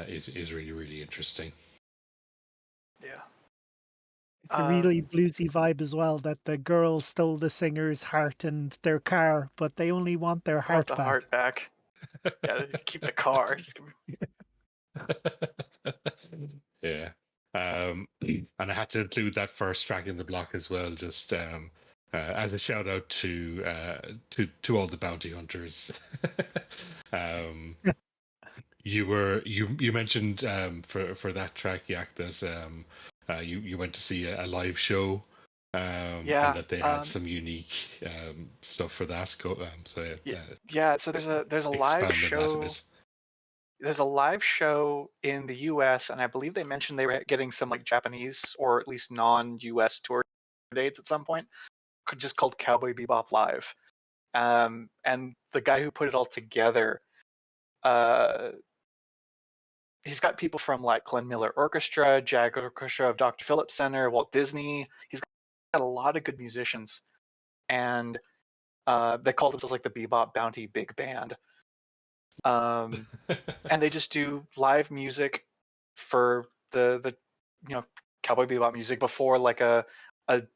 is really, really interesting. Yeah. It's a really bluesy vibe as well, that the girl stole the singer's heart and their car, but they only want their Want heart the back. heart back. Yeah, keep the car. Just Yeah. And I had to include that first track in the block as well, just as a shout out to all the bounty hunters. You mentioned for that track, Yak, that you went to see a live show. And that they had some unique stuff for that. So yeah. So there's a live expand on that a show. bit. there's a live show in the U.S. and I believe they mentioned they were getting some like Japanese or at least non-U.S. tour dates at some point, just called Cowboy Bebop Live. And the guy who put it all together, he's got people from like Glenn Miller Orchestra, Jag Orchestra of Dr. Phillips Center, Walt Disney. He's got a lot of good musicians, and they call themselves like the Bebop Bounty Big Band. And they just do live music for the Cowboy Bebop music before like a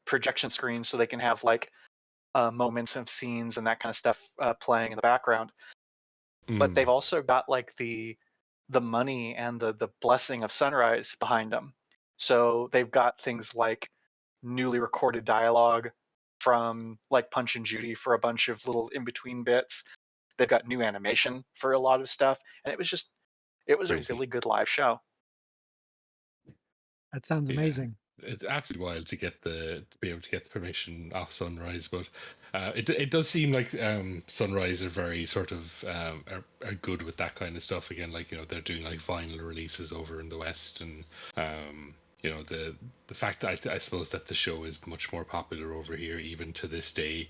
projection screen, so they can have like moments of scenes and that kind of stuff playing in the background. But they've also got like the money and the blessing of Sunrise behind them. So they've got things like newly recorded dialogue from like Punch and Judy for a bunch of little in-between bits. They've got new animation for a lot of stuff. And it was Crazy. a really good live show. That sounds Yeah. amazing. It's absolutely wild to be able to get the permission off Sunrise, but it does seem like Sunrise are very sort of are good with that kind of stuff. Again, like they're doing like vinyl releases over in the West, and the fact that I suppose that the show is much more popular over here even to this day.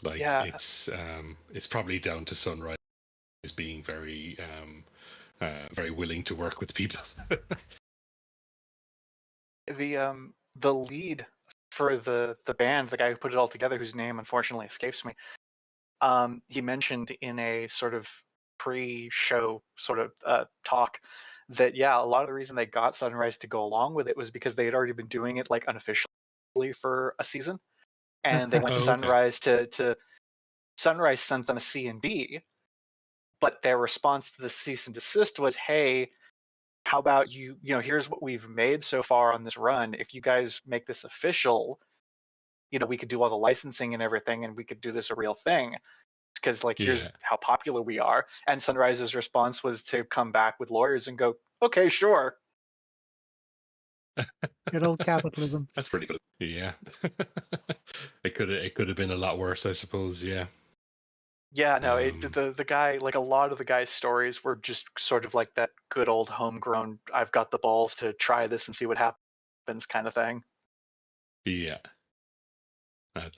It's probably down to Sunrise being very very willing to work with people. The lead for the band, the guy who put it all together, whose name unfortunately escapes me, he mentioned in a sort of pre-show sort of talk that a lot of the reason they got Sunrise to go along with it was because they had already been doing it like unofficially for a season, and they went to Sunrise to Sunrise sent them a C&D, but their response to the cease and desist was, hey, how about here's what we've made so far on this run. If you guys make this official, we could do all the licensing and everything, and we could do this a real thing. Because here's how popular we are. And Sunrise's response was to come back with lawyers and go, okay, sure. Good old capitalism. That's pretty good. Yeah. It could have been a lot worse, I suppose. Yeah. Yeah, no, the guy, like a lot of the guy's stories were just sort of like that good old homegrown, I've got the balls to try this and see what happens kind of thing. Yeah.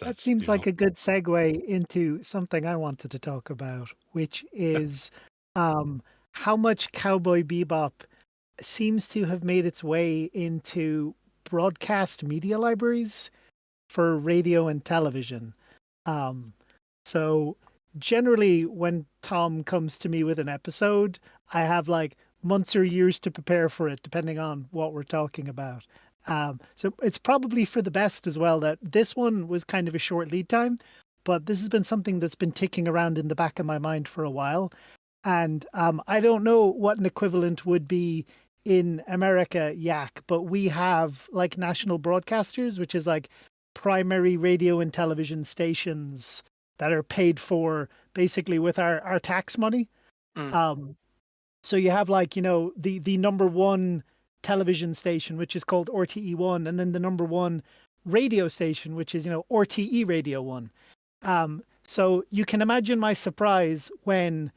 That seems like a good segue into something I wanted to talk about, which is how much Cowboy Bebop seems to have made its way into broadcast media libraries for radio and television. So generally when Tom comes to me with an episode, I have like months or years to prepare for it, depending on what we're talking about. So it's probably for the best as well that this one was kind of a short lead time, but this has been something that's been ticking around in the back of my mind for a while. And I don't know what an equivalent would be in America, Iach, but we have like national broadcasters, which is like primary radio and television stations that are paid for basically with our tax money. So you have like, the number one television station, which is called RTE1, and then the number one radio station, which is, RTE Radio 1. So you can imagine my surprise when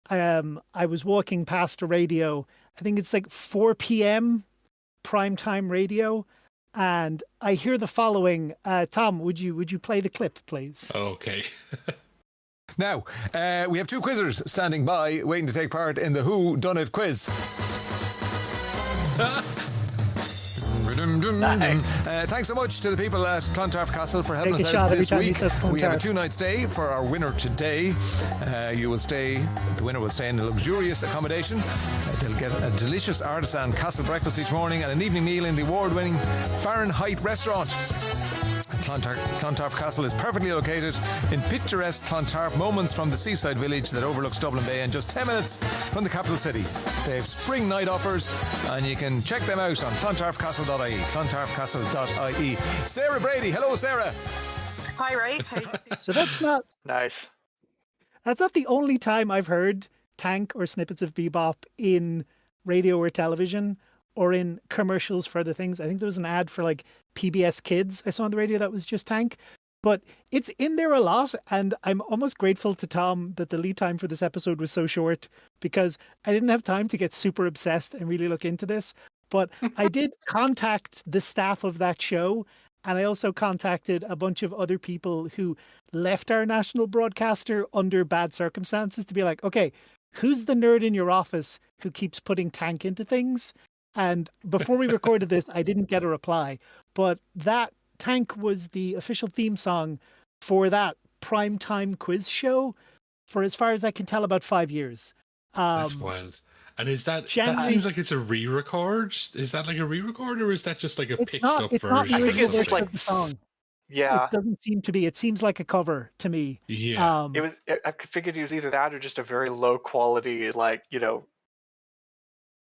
I was walking past a radio, I think it's like 4 p.m. primetime radio, and I hear the following. Tom, would you play the clip, please? Okay. Now, we have two quizzers standing by, waiting to take part in the Who Done It quiz. Nice. Thanks so much to the people at Clontarf Castle for helping Take us a shot out every this time he week. says We have a Clontarf. 2-night stay for our winner today. The winner will stay in a luxurious accommodation. They'll get a delicious artisan castle breakfast each morning and an evening meal in the award-winning Fahrenheit restaurant. Clontarf Castle is perfectly located in picturesque Clontarf, moments from the seaside village that overlooks Dublin Bay and just 10 minutes from the capital city. They have spring night offers and you can check them out on clontarfcastle.ie. clontarfcastle.ie. Sarah Brady. Hello, Sarah. Hi, Ray. So that's not Nice. the only time I've heard Tank or snippets of Bebop in radio or television or in commercials for other things. I think there was an ad for like PBS Kids I saw on the radio that was just Tank. but it's in there a lot. And I'm almost grateful to Tom that the lead time for this episode was so short, because I didn't have time to get super obsessed and really look into this. But I did contact the staff of that show. And I also contacted a bunch of other people who left our national broadcaster under bad circumstances to be like, okay, who's the nerd in your office who keeps putting Tank into things? And before we recorded this, I didn't get a reply. But that Tank was the official theme song for that primetime quiz show for, as far as I can tell, about 5 years. That's wild. And is that January- seems like it's a re-record? Is that like a re-record, or is that just like a It's pitched not. up It's version? not the I think original it's just version like of the song. Yeah, It doesn't seem to be. It seems like a cover to me. Yeah. it was. I figured it was either that or just a very low quality, like,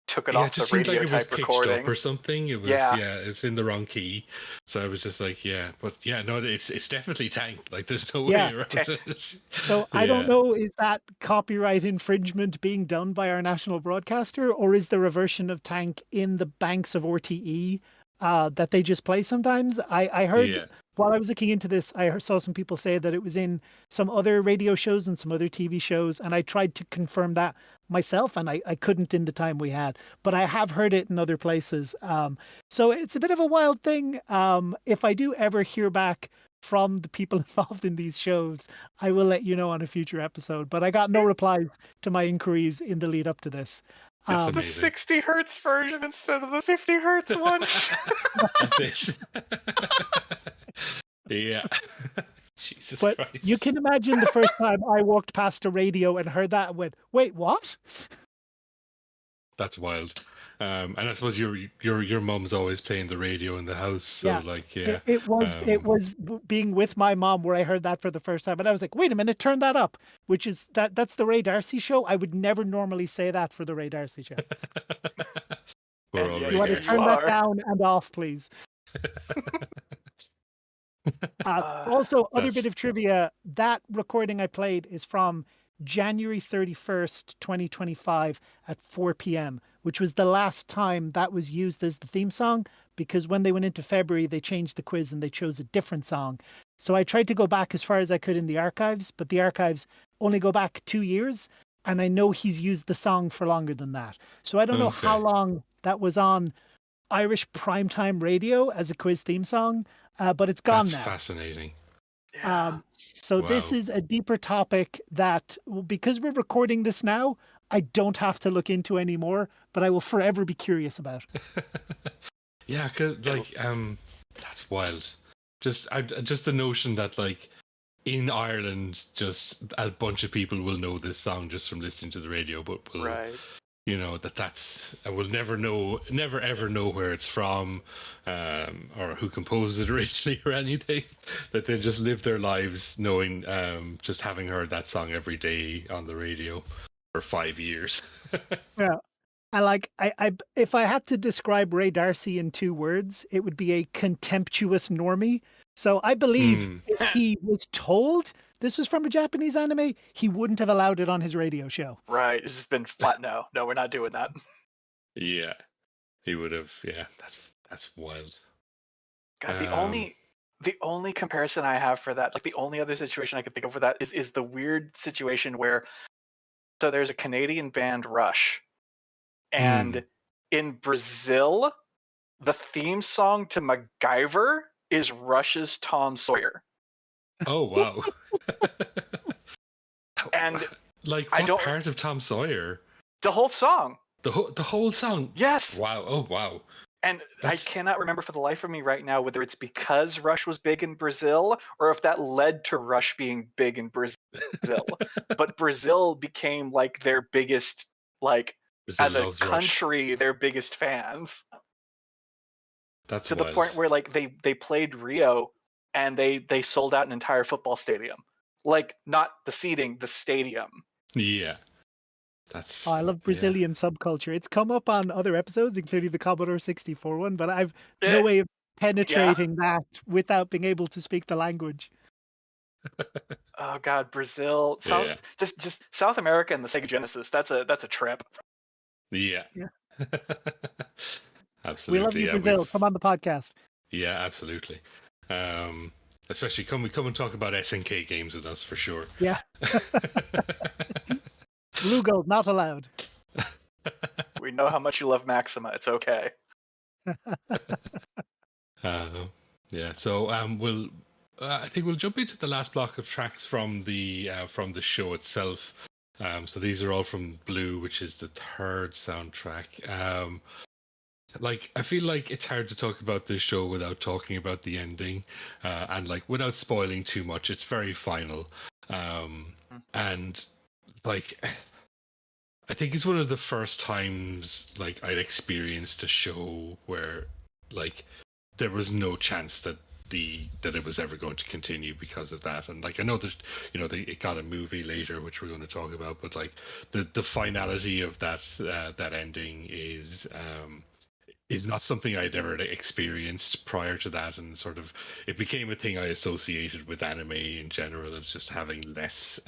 took it Yeah, off it just the seemed radio like it was type pitched recording. up or something. It was Yeah. it's in the wrong key. So I was just like, yeah, but yeah, no, it's definitely Tank. Like there's no Yeah. way around it. So I don't Yeah. know, is that copyright infringement being done by our national broadcaster, or is there a version of Tank in the banks of RTE that they just play sometimes? I heard Yeah. while I was looking into this, saw some people say that it was in some other radio shows and some other TV shows, and I tried to confirm that myself, and I couldn't in the time we had, but I have heard it in other places. So it's a bit of a wild thing. If I do ever hear back from the people involved in these shows, I will let you know on a future episode. But I got no replies to my inquiries in the lead up to this. That's The amazing. 60 hertz version instead of the 50 hertz one. That's it. Yeah. Jesus But Christ. you can imagine the first time I walked past a radio and heard that and went, wait, what? That's wild. And I suppose your mum's always playing the radio in the house, so Yeah. like yeah. It was being with my mom where I heard that for the first time, and I was like, wait a minute, turn that up. Which is that's the Ray Darcy show. I would never normally say that for the Ray Darcy show. We're And all yeah, You want to right turn you that are. down and off, please. Also, other That's- bit of trivia, that recording I played is from January 31st, 2025 at 4 p.m., which was the last time that was used as the theme song, because when they went into February, they changed the quiz and they chose a different song. So I tried to go back as far as I could in the archives, but the archives only go back 2 years, and I know he's used the song for longer than that. So I don't know how Okay. long that was on Irish primetime radio as a quiz theme song, but it's gone That's now. fascinating. Yeah. So this Wow. is a deeper topic that, because we're recording this now, I don't have to look into anymore, but I will forever be curious about. Yeah, 'cause, like that's wild. Just the notion that like in Ireland, just a bunch of people will know this song just from listening to the radio, but will Right. that's I will never ever know where it's from, or who composed it originally or anything. That they just live their lives knowing, just having heard that song every day on the radio for 5 years. Yeah. I if I had to describe Ray Darcy in 2 words, it would be a contemptuous normie. So I believe if he was told this was from a Japanese anime, he wouldn't have allowed it on his radio show. Right. It's just been flat. No, we're not doing that. Yeah, he would have. Yeah, that's wild. God, Um, the only comparison I have for that, like the only other situation I could think of for that is the weird situation where, so there's a Canadian band, Rush, and in Brazil, the theme song to MacGyver is Rush's Tom Sawyer. Oh wow. And like, I what don't- part of Tom Sawyer? The whole song. The whole song. Yes. Wow. Oh wow. And That's- I cannot remember for the life of me right now whether it's because Rush was big in Brazil or if that led to Rush being big in Brazil. But Brazil became like their biggest, like Brazil as a loves Rush. country, their biggest fans. That's To the wild. point where like they played Rio and they sold out an entire football stadium. Like not the seating, the stadium. Yeah. That's. Oh, I love Brazilian subculture. It's come up on other episodes, including the Commodore 64 one, but I've no Eh, way of penetrating that without being able to speak the language. Oh God, Brazil. Yeah. Just South America and the Sega Genesis. That's a trip. Yeah. Yeah. Absolutely. We love you, yeah, Brazil. we've- Come on the podcast. Yeah, absolutely. Especially come and talk about SNK games with us for sure. Yeah. Blue gold not allowed. We know how much you love Maxima. It's okay. Yeah. So we'll. I think we'll jump into the last block of tracks from the show itself. So these are all from Blue, which is the third soundtrack. Like, I feel like it's hard to talk about this show without talking about the ending, and like without spoiling too much. It's very final, and like I think it's one of the first times like I'd experienced a show where like there was no chance that it was ever going to continue because of that. And like I know there's it got a movie later which we're going to talk about, but like the finality of that ending is not something I'd ever experienced prior to that, and sort of it became a thing I associated with anime in general, of just having less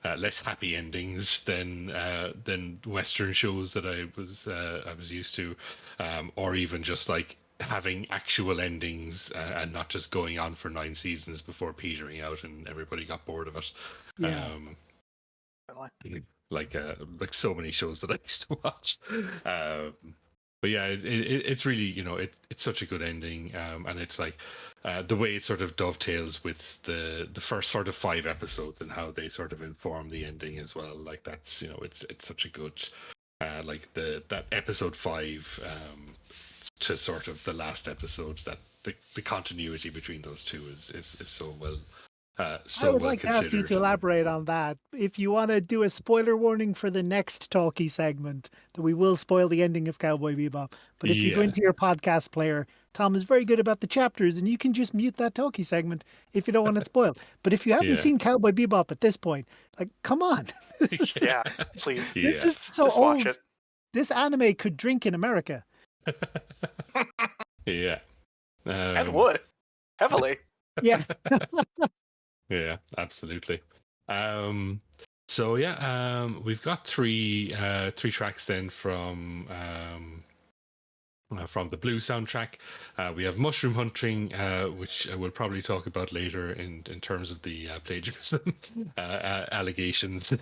happy endings than Western shows that I was used to, or even just like having actual endings and not just going on for 9 seasons before petering out and everybody got bored of it. Yeah. Like so many shows that I used to watch. But yeah, it's really, it's such a good ending, and it's like the way it sort of dovetails with the first sort of 5 episodes and how they sort of inform the ending as well. Like that's, it's such a good, like that episode 5 to sort of the last episodes, that the continuity between those two is so well. I would like to ask you to elaborate on that. If you want to do a spoiler warning for the next talkie segment, that we will spoil the ending of Cowboy Bebop. But if you go into your podcast player, Tom is very good about the chapters, and you can just mute that talkie segment if you don't want it spoiled. But if you haven't seen Cowboy Bebop at this point, like, come on. Yeah, please. You're just so just old. watch it. This anime could drink in America. Yeah. And would. Heavily. Yeah. Yeah, absolutely. So yeah, we've got three tracks then from the Blue soundtrack. We have Mushroom Hunting, which we'll probably talk about later in terms of the plagiarism allegations.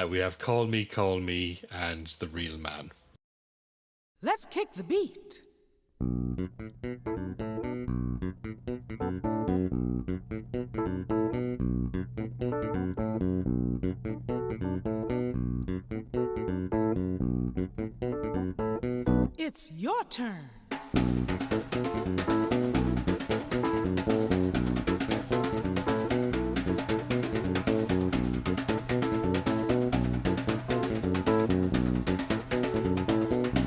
We have Call Me, and The Real Man. Let's kick the beat. It's your turn.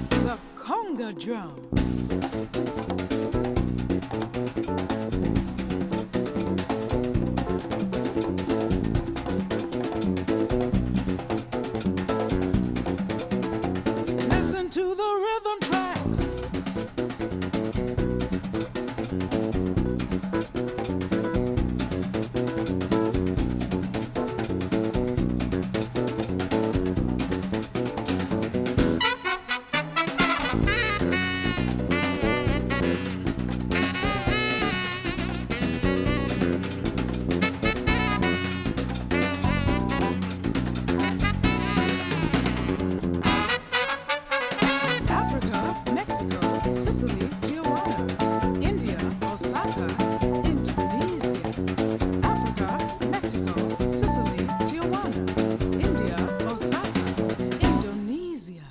The conga drums. Listen to the rhythm tracks. Africa, Mexico, Sicily, Tijuana, India, Osaka, Indonesia. Africa, Mexico, Sicily, Tijuana, India, Osaka, Indonesia.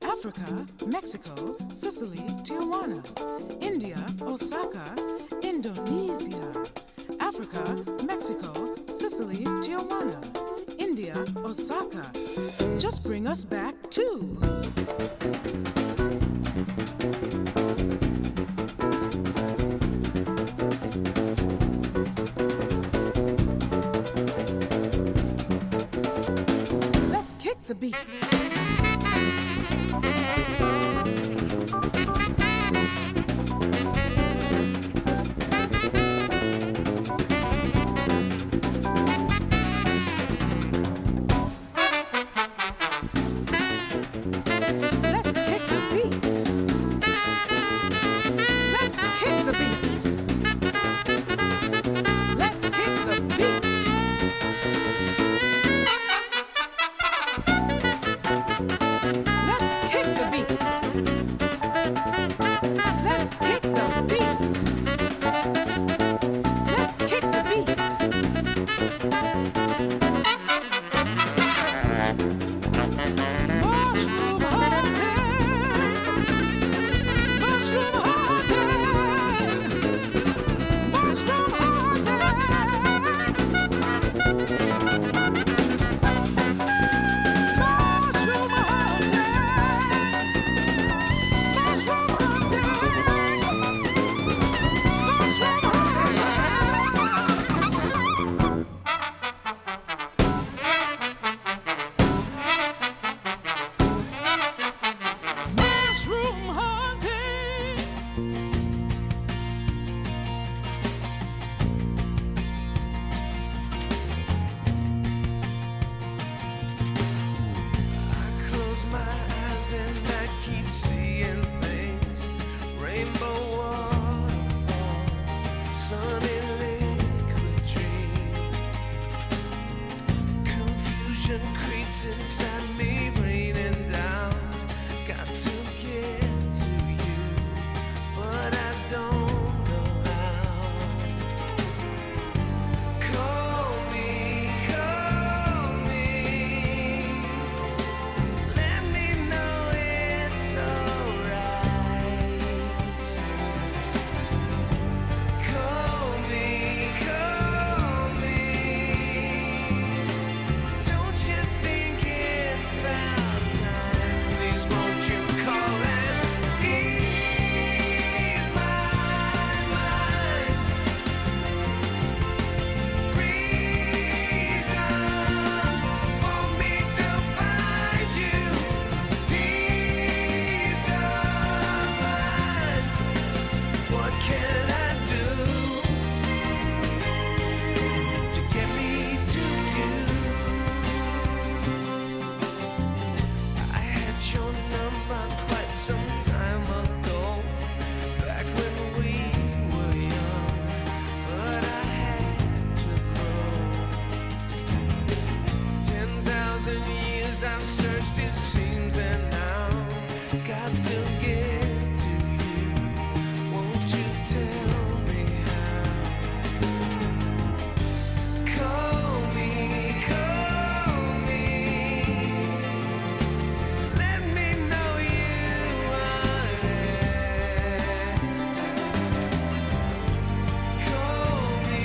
Africa, Mexico, Sicily, Tijuana, India, Osaka, Indonesia. Africa, Mexico, Sicily, Tijuana, India, Osaka. Just bring us back to. Let's kick the beat. Let's kick the beat. got to get to you. Won't you tell me how? Call me, let me know you are there. Call me,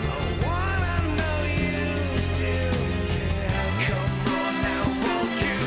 I wanna know you still care. Come on now, won't you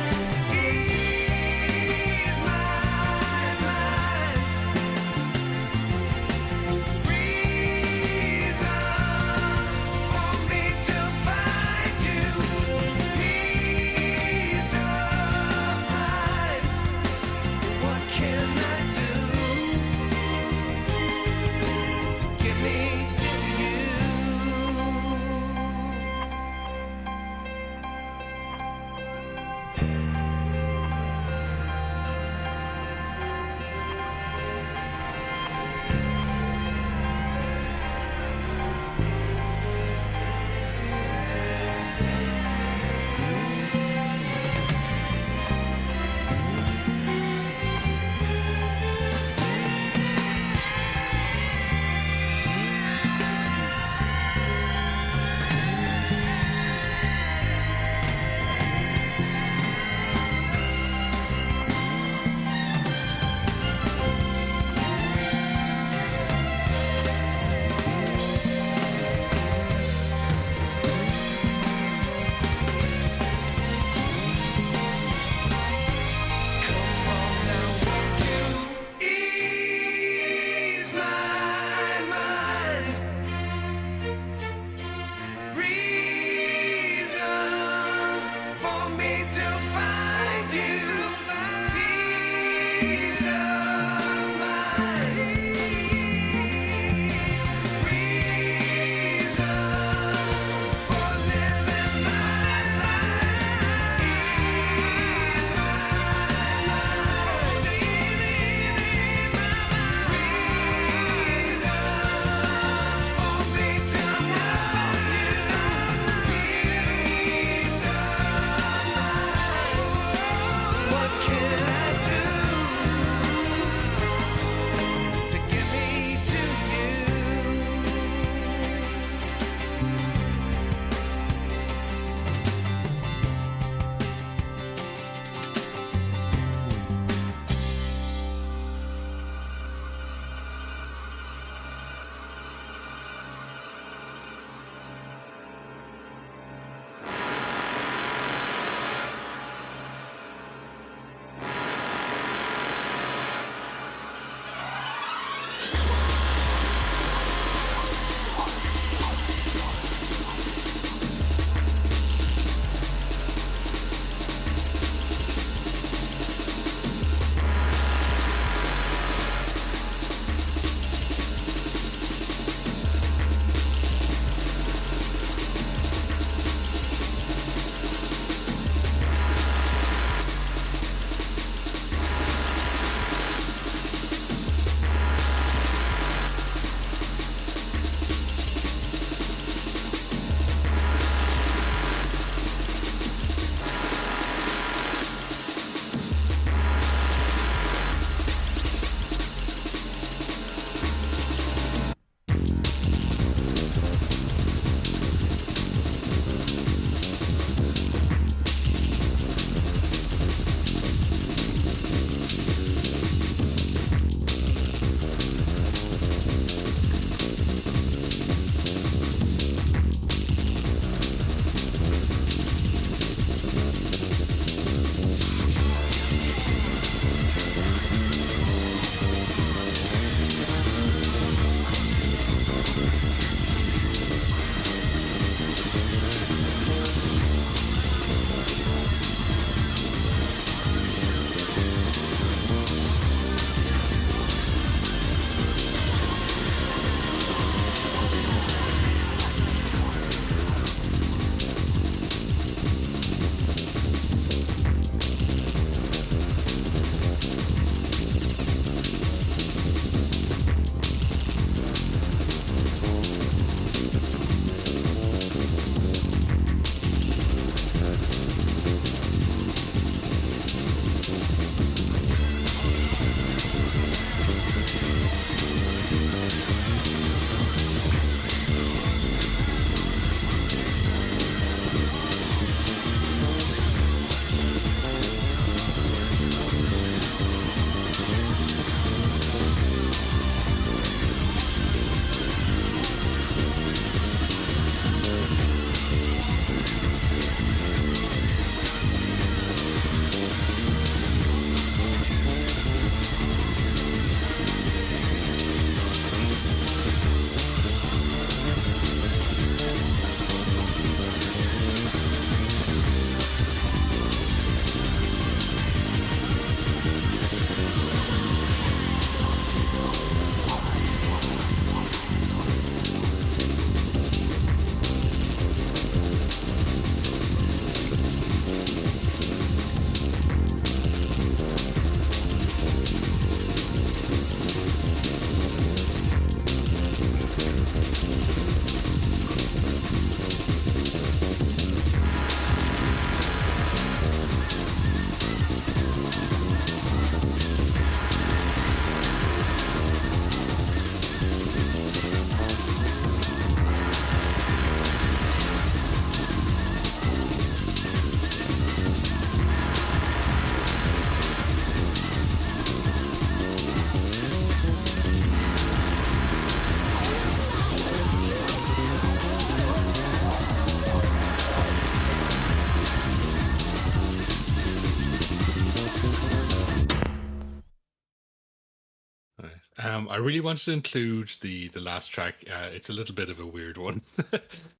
I really wanted to include the last track. It's a little bit of a weird one,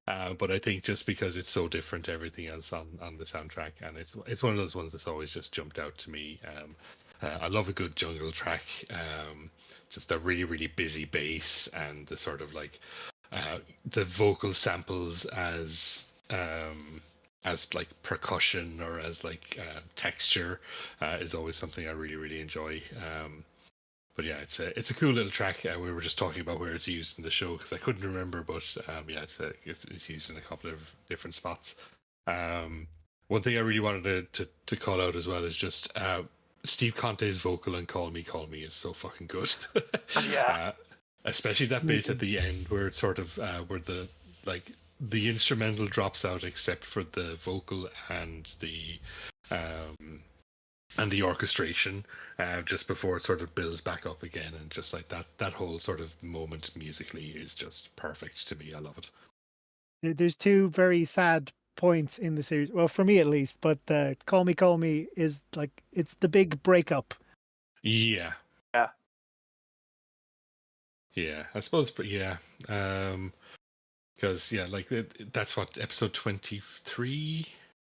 but I think just because it's so different to everything else on the soundtrack, and it's one of those ones that's always just jumped out to me. I love a good jungle track, just a really really busy bass, and the sort of like the vocal samples as like percussion or as like texture is always something I really really enjoy. But yeah, it's a cool little track. We were just talking about where it's used in the show because I couldn't remember, but yeah, it's used in a couple of different spots. One thing I really wanted to call out as well is just Steve Conte's vocal in "Call Me, Call Me" is so fucking good. Yeah. Especially that bit at the end where it's sort of where the instrumental drops out except for the vocal and the orchestration just before it sort of builds back up again, and just like that whole sort of moment musically is just perfect to me. I love it. There's two very sad points in the series. Well, for me at least, but Call Me is like, it's the big breakup. Yeah. Yeah. Yeah, I suppose, but yeah. Because, yeah, like that's what, episode 23,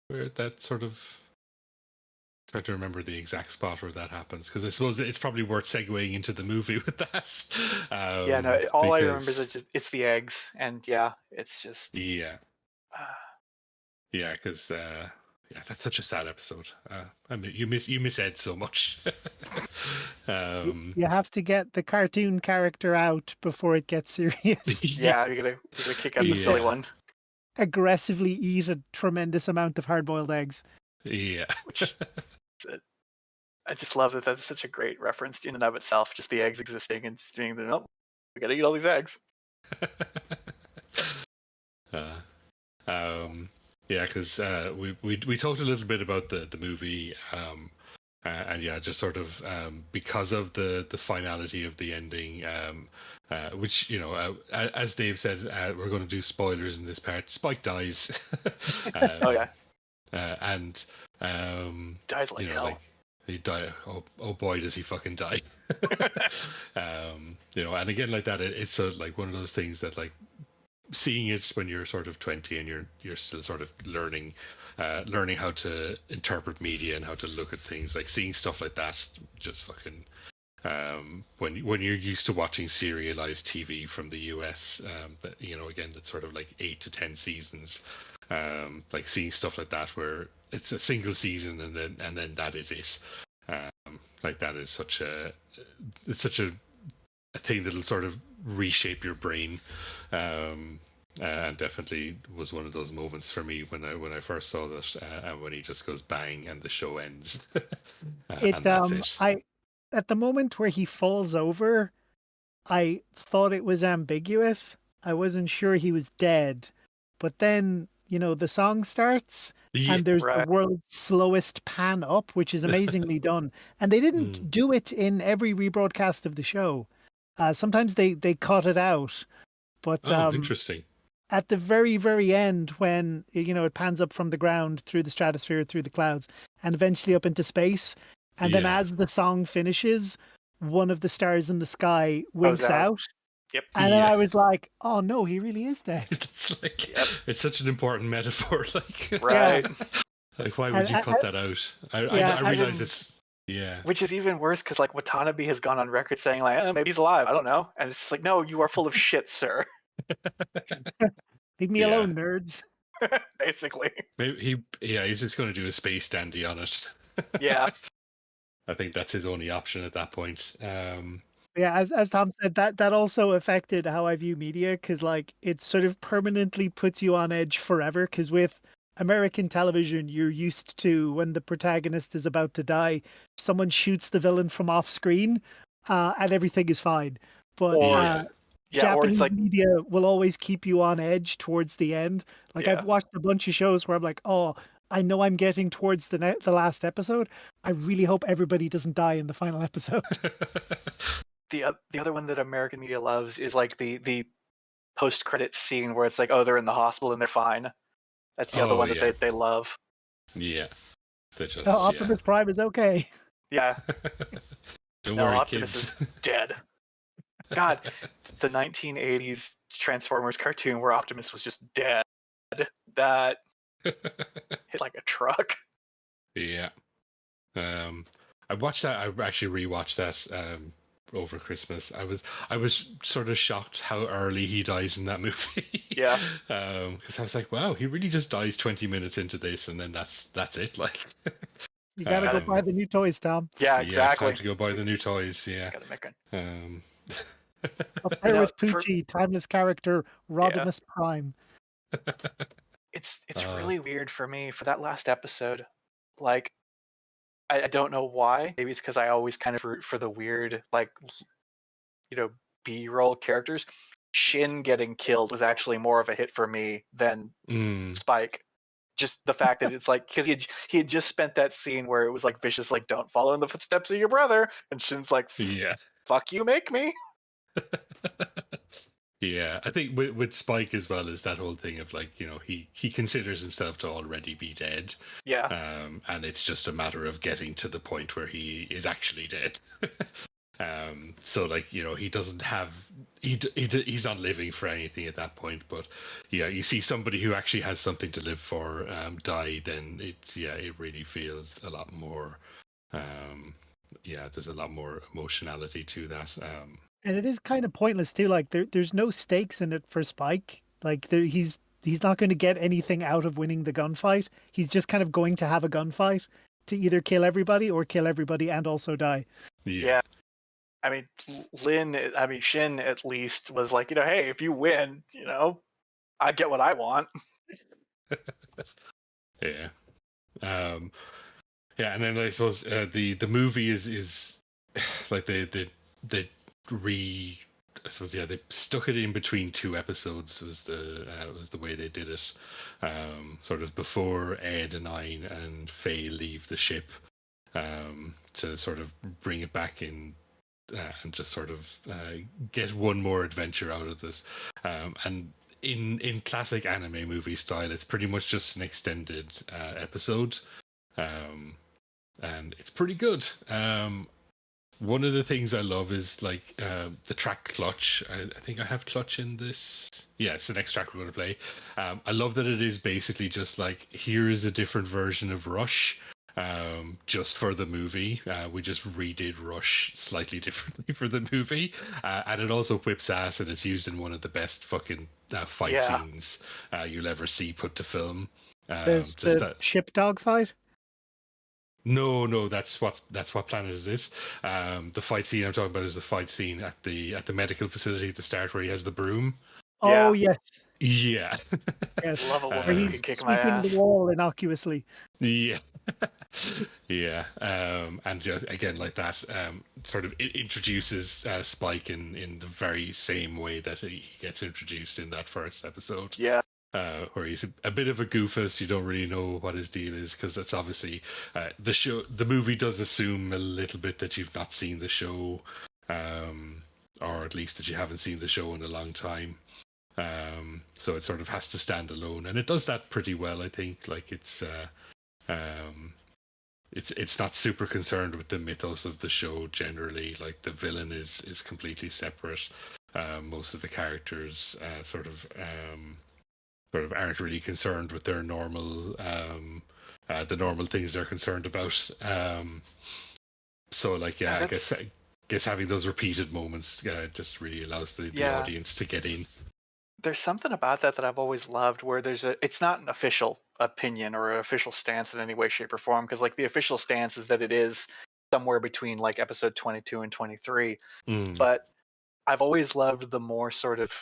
where that sort of... Trying to remember the exact spot where that happens, because I suppose it's probably worth segueing into the movie with that. Yeah, no, all I remember is it's the eggs, and yeah, it's just... Yeah. Yeah, because yeah, that's such a sad episode. I mean, you miss Ed so much. You have to get the cartoon character out before it gets serious. Yeah, you're gonna kick out the silly one. Aggressively eat a tremendous amount of hard-boiled eggs. Yeah. Which, I just love that that's such a great reference in and of itself, just the eggs existing and just being the, we gotta eat all these eggs. Yeah, because we talked a little bit about the movie, and yeah, just sort of because of the finality of the ending, which, you know, as Dave said, we're going to do spoilers in this part. Spike dies. Oh yeah. And dies like hell. Like, he die. Oh boy, does he fucking die! You know, and again, like that, it's sort of like one of those things that, like, seeing it when you're sort of 20 and you're still sort of learning how to interpret media and how to look at things, like seeing stuff like that, just fucking when you're used to watching serialized TV from the US, that, you know, again, that's sort of like 8 to 10 seasons. Like seeing stuff like that where it's a single season and then that is it. Like that is such a thing that'll sort of reshape your brain. And definitely was one of those moments for me when I first saw that, and when he just goes bang and the show ends. And that's it. At the moment where he falls over, I thought it was ambiguous. I wasn't sure he was dead, but then, you know, the song starts and there's the world's slowest pan up, which is amazingly done. And they didn't do it in every rebroadcast of the show. Sometimes they cut it out. But interesting. At the very, very end, when, you know, it pans up from the ground through the stratosphere, through the clouds, and eventually up into space. And then as the song finishes, one of the stars in the sky winks out. Yep. And then I was like, oh no, he really is dead. It's like, it's such an important metaphor. Like, right. Like, why would you cut that out? I realize it's, Which is even worse because, like, Watanabe has gone on record saying, like, oh, maybe he's alive. I don't know. And it's just like, no, you are full of shit, sir. Leave me alone, nerds. Basically. Maybe he's just going to do a space dandy on it. Yeah. I think that's his only option at that point. Yeah, as Tom said, that also affected how I view media, because, like, it sort of permanently puts you on edge forever. Because with American television, you're used to, when the protagonist is about to die, someone shoots the villain from off screen, and everything is fine. But Japanese media will always keep you on edge towards the end. Like, I've watched a bunch of shows where I'm like, oh, I know I'm getting towards the last episode. I really hope everybody doesn't die in the final episode. The other one that American media loves is, like, the post-credits scene where it's like, oh, they're in the hospital and they're fine. That's the other one that they love. Yeah. Just, Optimus Prime is okay. Yeah. Don't worry, Optimus kids. is dead. God, the 1980s Transformers cartoon where Optimus was just dead. That hit like a truck. Yeah. I watched that. I actually rewatched that over Christmas. I was sort of shocked how early he dies in that movie. Yeah. Because I was like, wow, he really just dies 20 minutes into this, and then that's it. Like, You gotta go buy the new toys, Tom. Yeah, yeah, exactly. time to go buy the new toys. Yeah. Gotta make one. Um, Up there Now, with for- Poochie, timeless character, Rodimus Prime. It's really weird for me for that last episode. Like, I don't know why. Maybe it's because I always kind of root for the weird, like, B-roll characters. Shin getting killed was actually more of a hit for me than Spike. Just the fact that it's like, because he had just spent that scene where it was like vicious, like, don't follow in the footsteps of your brother, and Shin's like, yeah. fuck you, make me. Yeah, I think with Spike as well is that whole thing of like, he considers himself to already be dead. Yeah. And it's just a matter of getting to the point where he is actually dead. So like, he doesn't have he's not living for anything at that point. But yeah, you see somebody who actually has something to live for die, then it really feels a lot more. There's a lot more emotionality to that. And it is kind of pointless too. Like there's no stakes in it for Spike. Like he's not going to get anything out of winning the gunfight. He's just kind of going to have a gunfight to either kill everybody or kill everybody and also die. Yeah. I mean, Shin at least was like, hey, if you win, I get what I want. Yeah. Yeah, and then I suppose the movie is like they stuck it in between two episodes was the way they did it. Sort of before Ed and Ein and Faye leave the ship, to sort of bring it back in, and just sort of get one more adventure out of this. And in classic anime movie style, it's pretty much just an extended episode. And it's pretty good. One of the things I love is like the track Clutch. I think I have Clutch in this. Yeah, it's the next track we're going to play. I love that it is basically just like, here is a different version of Rush, just for the movie. We just redid Rush slightly differently for the movie. And it also whips ass, and it's used in one of the best fucking fight scenes you'll ever see put to film. There's the ship dog fight. No, that's what planet is this. The fight scene I'm talking about is the fight scene at the medical facility at the start where he has the broom. Oh yes. Yeah. Yes. Love a woman where who he's can kick my sweeping ass. the wall innocuously. Yeah. Yeah. And just, again, like that, sort of it introduces Spike in the very same way that he gets introduced in that first episode. Yeah. Where he's a bit of a goofus. You don't really know what his deal is, because it's obviously the movie does assume a little bit that you've not seen the show, or at least that you haven't seen the show in a long time. So it sort of has to stand alone, and it does that pretty well, I think. Like it's not super concerned with the mythos of the show generally. Like the villain is completely separate. Most of the characters sort of aren't really concerned with their normal the normal things they're concerned about. So like, I guess having those repeated moments just really allows the audience to get in. There's something about that I've always loved, where it's not an official opinion or an official stance in any way, shape, or form, because like the official stance is that it is somewhere between like episode 22 and 23. But I've always loved the more sort of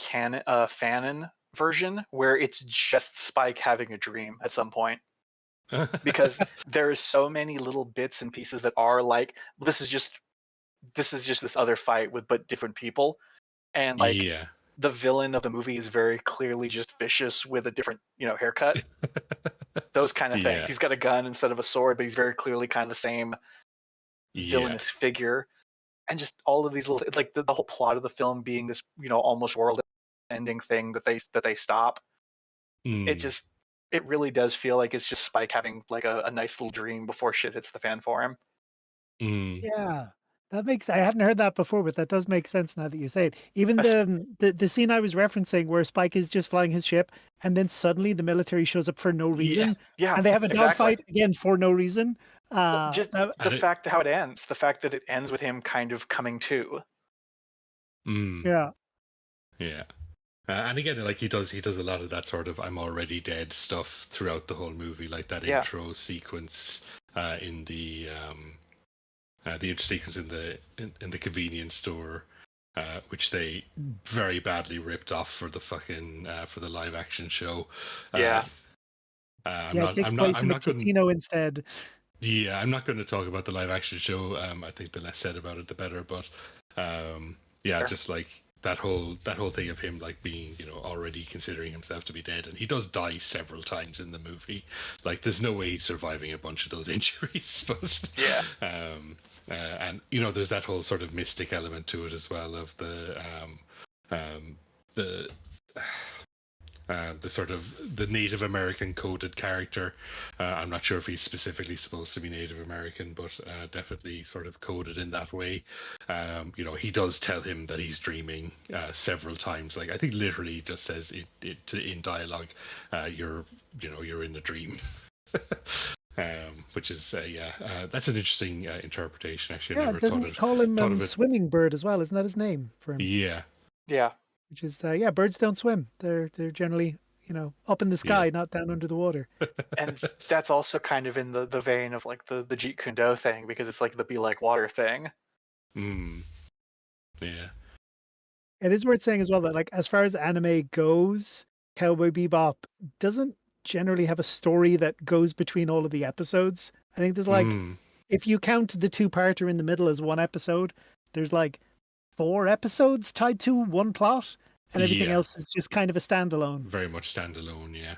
fanon version, where it's just Spike having a dream at some point. Because there's so many little bits and pieces that are like, this is just this other fight but different people, and like the villain of the movie is very clearly just vicious with a different haircut. Those kind of things. He's got a gun instead of a sword, but he's very clearly kind of the same villainous figure. And just all of these little, like the whole plot of the film being this almost world ending thing that they stop. It really does feel like it's just Spike having like a nice little dream before shit hits the fan for him. Yeah, That makes I hadn't heard that before, but that does make sense now that you say it. Even the scene I was referencing where Spike is just flying his ship and then suddenly the military shows up for no reason Yeah, and they have a exactly. dogfight again for no reason. Just That- the fact how it ends, the fact that it ends with him kind of coming to. yeah. Yeah. And again, like he does a lot of that sort of "I'm already dead" stuff throughout the whole movie, like that Yeah. intro sequence in the intro sequence in the convenience store, which they very badly ripped off for the fucking for the live action show. Yeah. It takes place in a casino instead. Yeah, I'm not going to talk about the live action show. I think the less said about it, the better. But yeah, Sure. just like that whole thing of him like being, you know, already considering himself to be dead, and he does die several times in the movie. Like, there's no way he's surviving a bunch of those injuries. But Yeah. and you know, there's that whole sort of mystic element to it as well of the sort of the Native American coded character. I'm not sure if he's specifically supposed to be Native American, but definitely sort of coded in that way. You know, he does tell him that he's dreaming several times. Like, I think literally just says it in dialogue, you're in a dream. Which is that's an interesting interpretation. Actually, I Yeah, never doesn't thought he call him of it. Swimming Bird as well? Isn't that his name for him? Yeah, Yeah. Which is birds don't swim. They're generally, up in the sky, not down under the water. And that's also kind of in the vein of like the Jeet Kune Do thing, because it's like the be like water thing. Yeah. It is worth saying as well that, like, as far as anime goes, Cowboy Bebop doesn't generally have a story that goes between all of the episodes. I think there's like, if you count the two-parter in the middle as one episode, there's like 4 episodes tied to one plot, and everything else is just kind of a standalone. Very much standalone, yeah.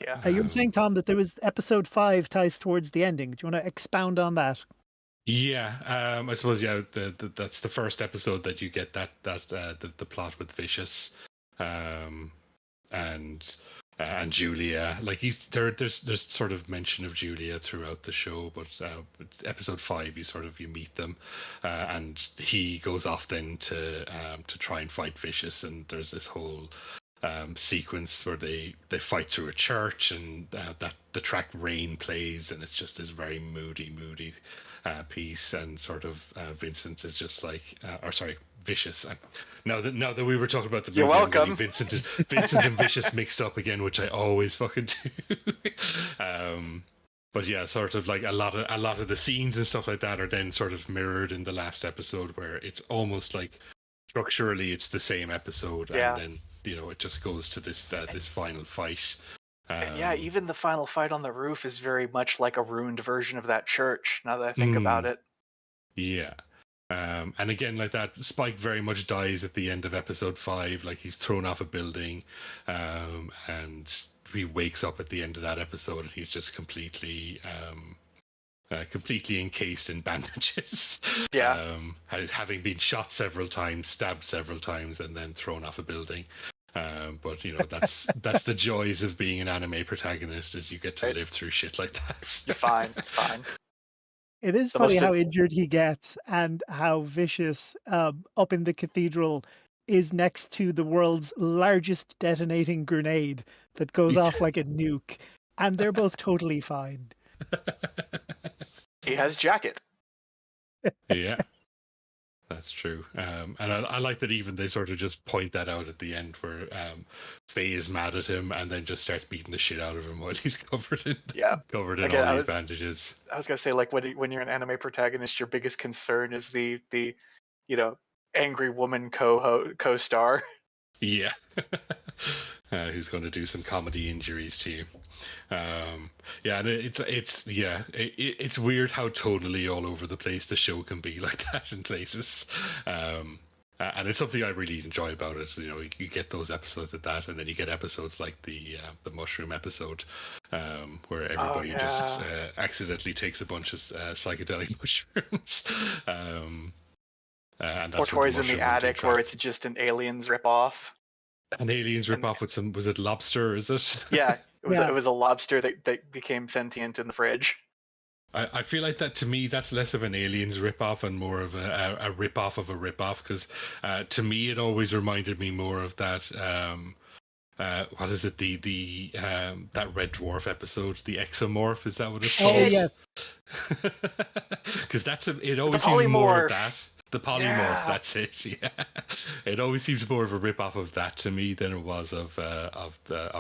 Yeah. You were saying, Tom, that there was episode 5 ties towards the ending. Do you want to expound on that? Yeah, I suppose that's the first episode that you get the plot with Vicious, and Julia. Like, there's sort of mention of Julia throughout the show, but episode 5 you meet them, and he goes off then to try and fight Vicious, and there's this whole sequence where they fight through a church, and that the track Rain plays, and it's just this very moody piece, and sort of Vincent is just like, Vicious. Now that we were talking about the movie, You're welcome. Vincent and Vicious mixed up again, which I always fucking do. But yeah, sort of like a lot of the scenes and stuff like that are then sort of mirrored in the last episode, where it's almost like structurally it's the same episode, and then it just goes to this final fight. And yeah, even the final fight on the roof is very much like a ruined version of that church, now that I think about it. Yeah. And again, like that, Spike very much dies at the end of episode 5. Like, he's thrown off a building, and he wakes up at the end of that episode, and he's just completely encased in bandages. Yeah. Having been shot several times, stabbed several times, and then thrown off a building. But that's the joys of being an anime protagonist, is you get to live through shit like that. You're fine. It's fine. It is funny how injured he gets, and how Vicious up in the cathedral is next to the world's largest detonating grenade that goes off like a nuke, and they're both totally fine. He has jacket. Yeah. That's true. And I like that even they sort of just point that out at the end, where Faye is mad at him and then just starts beating the shit out of him while he's covered in all these bandages. I was gonna say, like, when you're an anime protagonist, your biggest concern is the angry woman co-star. Yeah. Who's going to do some comedy injuries to you. Yeah, and it's weird how totally all over the place the show can be like that in places. And it's something I really enjoy about it. You get those episodes of that, and then you get episodes like the mushroom episode, where everybody just accidentally takes a bunch of psychedelic mushrooms. And that's or Toys in the Attic, where it's just an Aliens ripoff. An Aliens ripoff with some, was it lobster, is it? Yeah, it was a lobster that became sentient in the fridge. I feel like that to me, that's less of an Aliens ripoff and more of a ripoff of a ripoff. Because to me, it always reminded me more of that. What is it? The that Red Dwarf episode, the Exomorph. Is that what it's called? Oh yes. Because it always The seems more polymorph. of that. The polymorph. Yeah. That's it. Yeah. It always seems more of a ripoff of that to me than it was of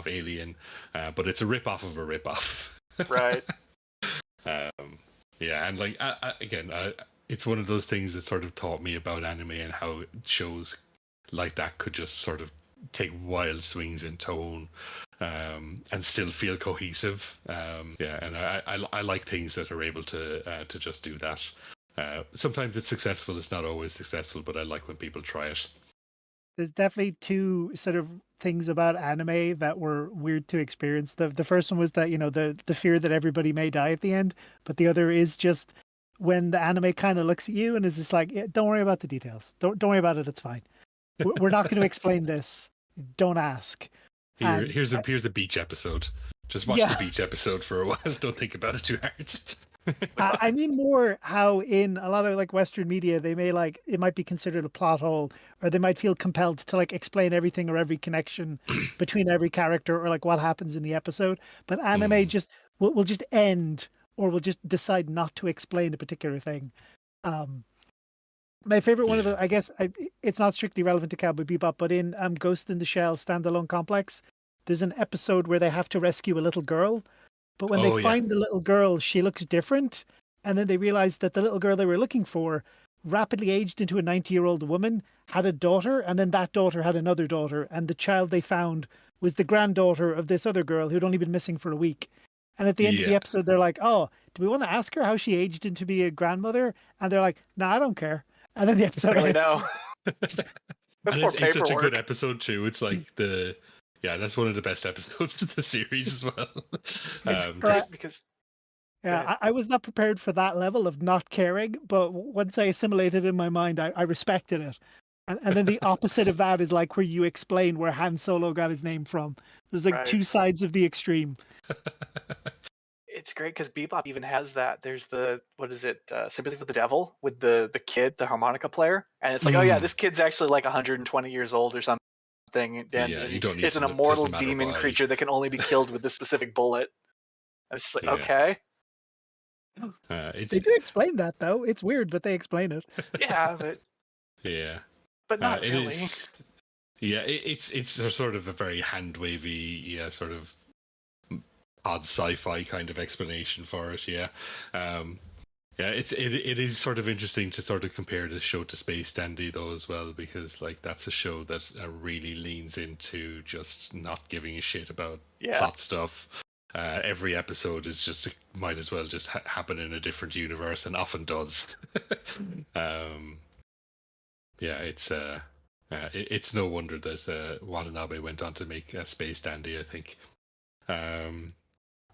Alien. But it's a ripoff of a ripoff. Right. Yeah, and like it's one of those things that sort of taught me about anime and how shows like that could just sort of take wild swings in tone and still feel cohesive. Yeah, and I like things that are able to just do that. Sometimes it's successful; it's not always successful, but I like when people try it. There's definitely two sort of things about anime that were weird to experience. The first one was that, the fear that everybody may die at the end, but the other is just when the anime kind of looks at you and is just like, yeah, don't worry about the details. Don't worry about it. It's fine. We're not going to explain this. Don't ask. Here's a beach episode. Just watch the beach episode for a while. Don't think about it too hard. I mean more how in a lot of like Western media, they may it might be considered a plot hole, or they might feel compelled to like explain everything or every connection between every character or like what happens in the episode. But anime just will just end, or will just decide not to explain a particular thing. My favorite one of the, I guess it's not strictly relevant to Cowboy Bebop, but in Ghost in the Shell Standalone Complex, there's an episode where they have to rescue a little girl. But when they find the little girl, she looks different. And then they realize that the little girl they were looking for rapidly aged into a 90-year-old woman, had a daughter, and then that daughter had another daughter. And the child they found was the granddaughter of this other girl who'd only been missing for a week. And at the end of the episode, they're like, oh, do we want to ask her how she aged into be a grandmother? And they're like, no, I don't care. And then the episode ends. That's more it's such a good paperwork. episode too. It's like that's one of the best episodes of the series as well. It's great because I was not prepared for that level of not caring, but once I assimilated it in my mind, I respected it. And then the opposite of that is like where you explain where Han Solo got his name from. There's like two sides of the extreme. It's great because Bebop even has that. There's Sympathy for the Devil with the kid, the harmonica player, and it's like, oh yeah, this kid's actually like 120 years old or something, and you don't need is an immortal demon creature that can only be killed with this specific bullet. And it's just like, okay. They do explain that though. It's weird, but they explain it. Yeah, but not really. It's sort of a very hand wavy, sort of odd sci-fi kind of explanation for it. It is sort of interesting to sort of compare this show to Space Dandy though as well, because like that's a show that really leans into just not giving a shit about plot stuff. Every episode is just might as well just happen in a different universe, and often does. It's no wonder that Watanabe went on to make Space Dandy, I think.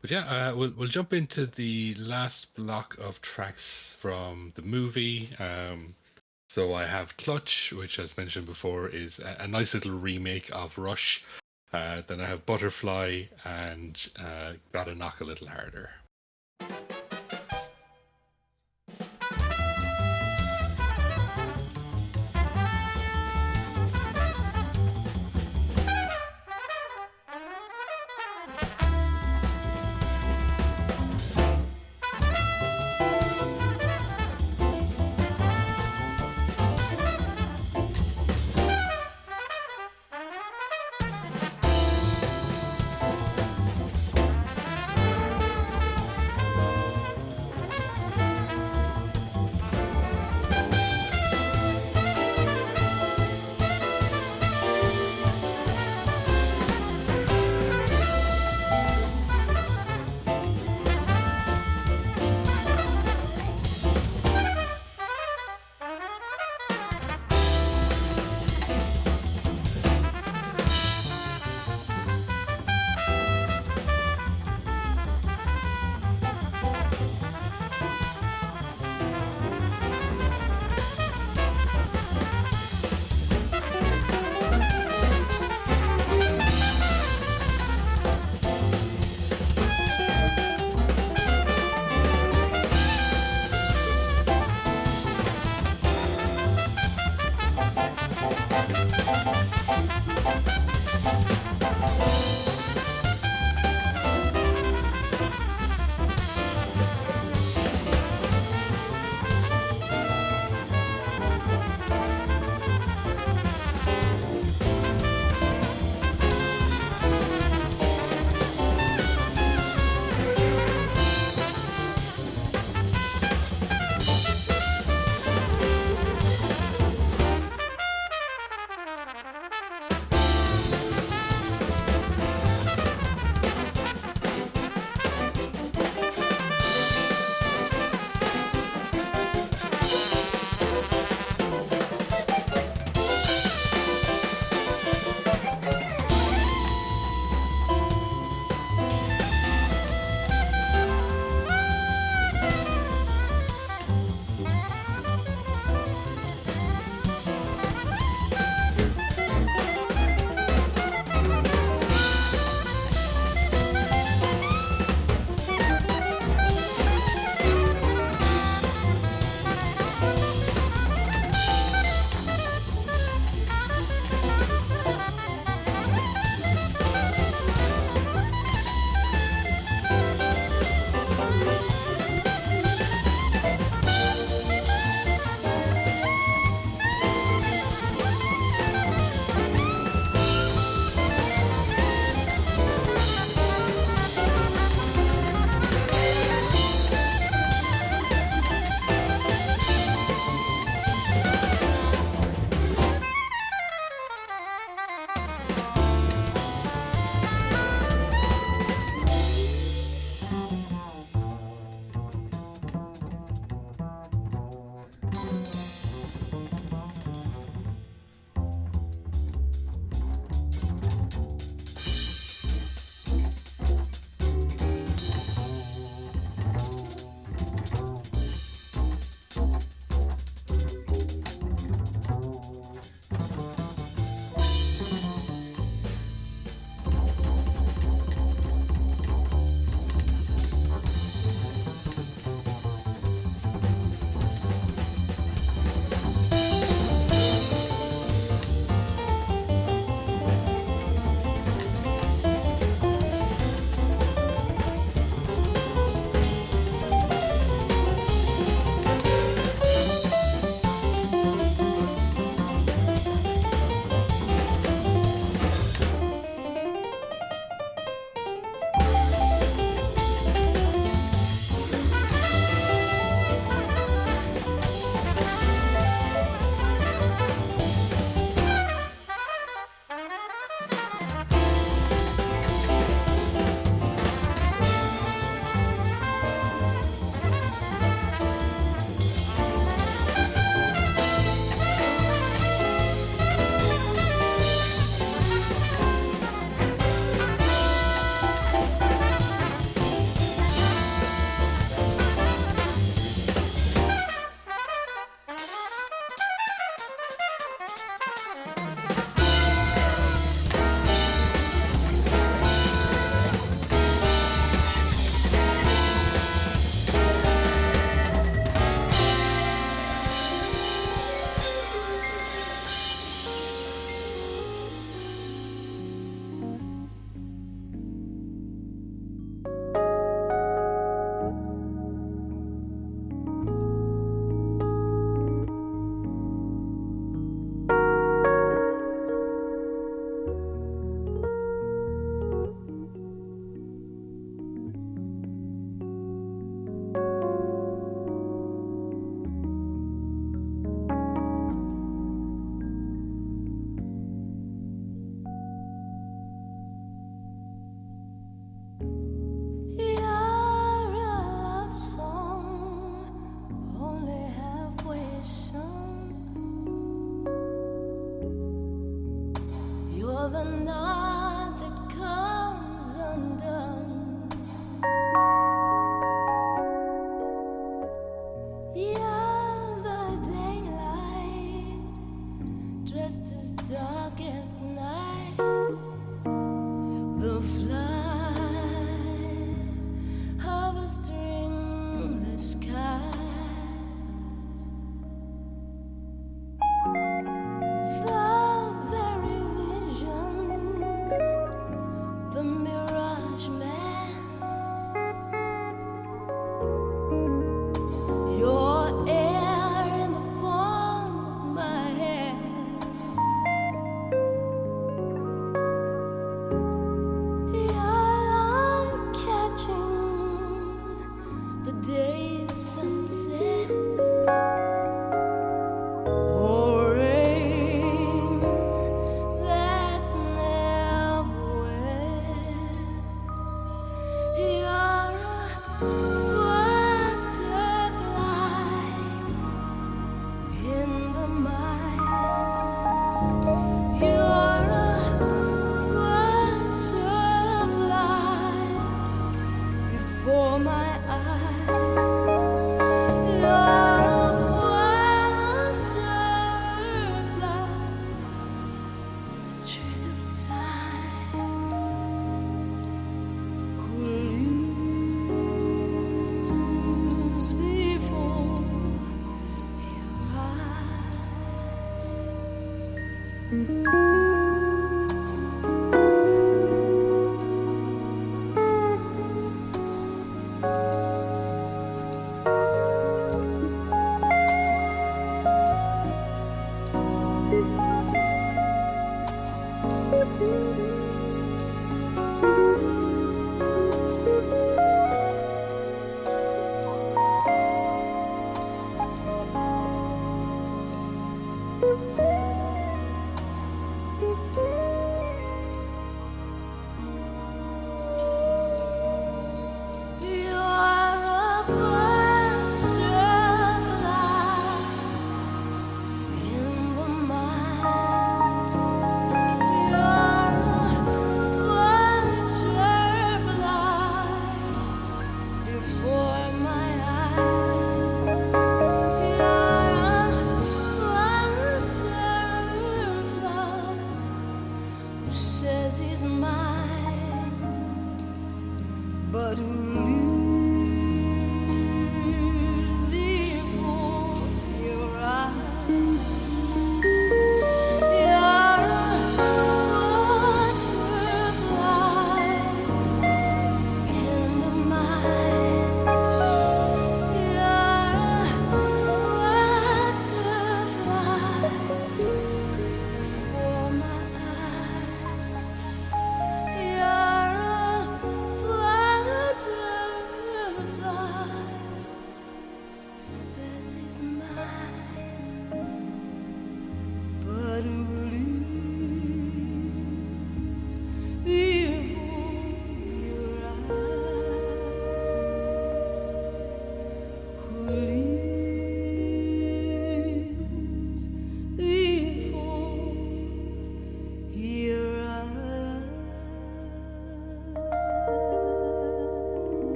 But we'll jump into the last block of tracks from the movie. So I have Clutch, which, as mentioned before, is a nice little remake of Rush. Then I have Butterfly and Gotta Knock a Little Harder.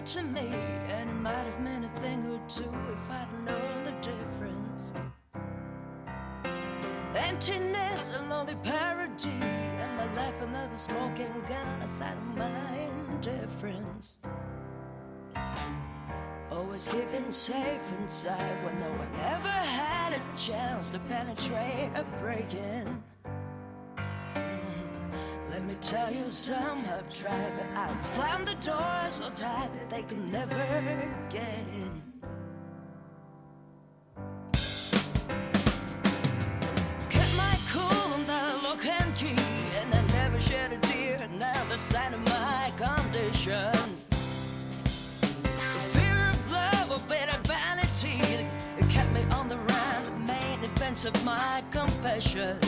To me, and it might have meant a thing or two if I'd known the difference. Emptiness, a lonely parody, and my life another smoking gun, a sign of my indifference. Always keeping safe inside when no one ever had a chance to penetrate a break-in. Let me tell you, some have tried, but I slammed the door so tight that they could never get in. Kept my cool on the lock and key, and I never shed a tear, now the sign of my condition. Fear of love, a bit of vanity, it kept me on the run, the main events of my confession.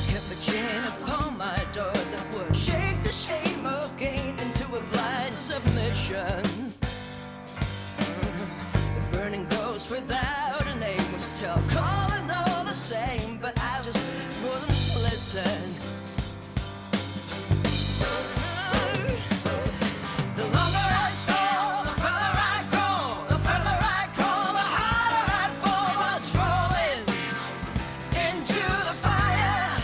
Kept a chain upon my door that would shake the shame of gain into a blind submission. The burning ghost without a name was still calling all the same, but I just wouldn't listen. The longer I stall, the further I crawl, the further I crawl, the harder I fall by scrolling into the fire.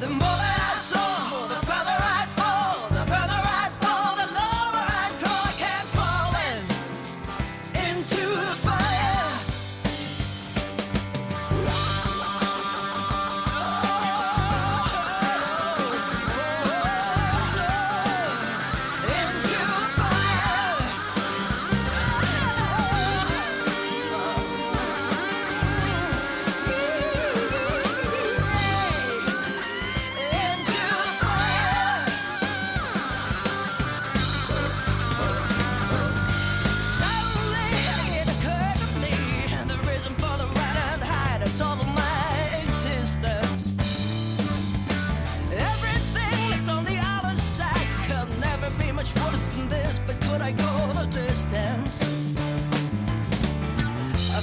The more that I saw, the further I'd fall, the further I'd fall, the lower I'd crawl. I kept falling into the fire.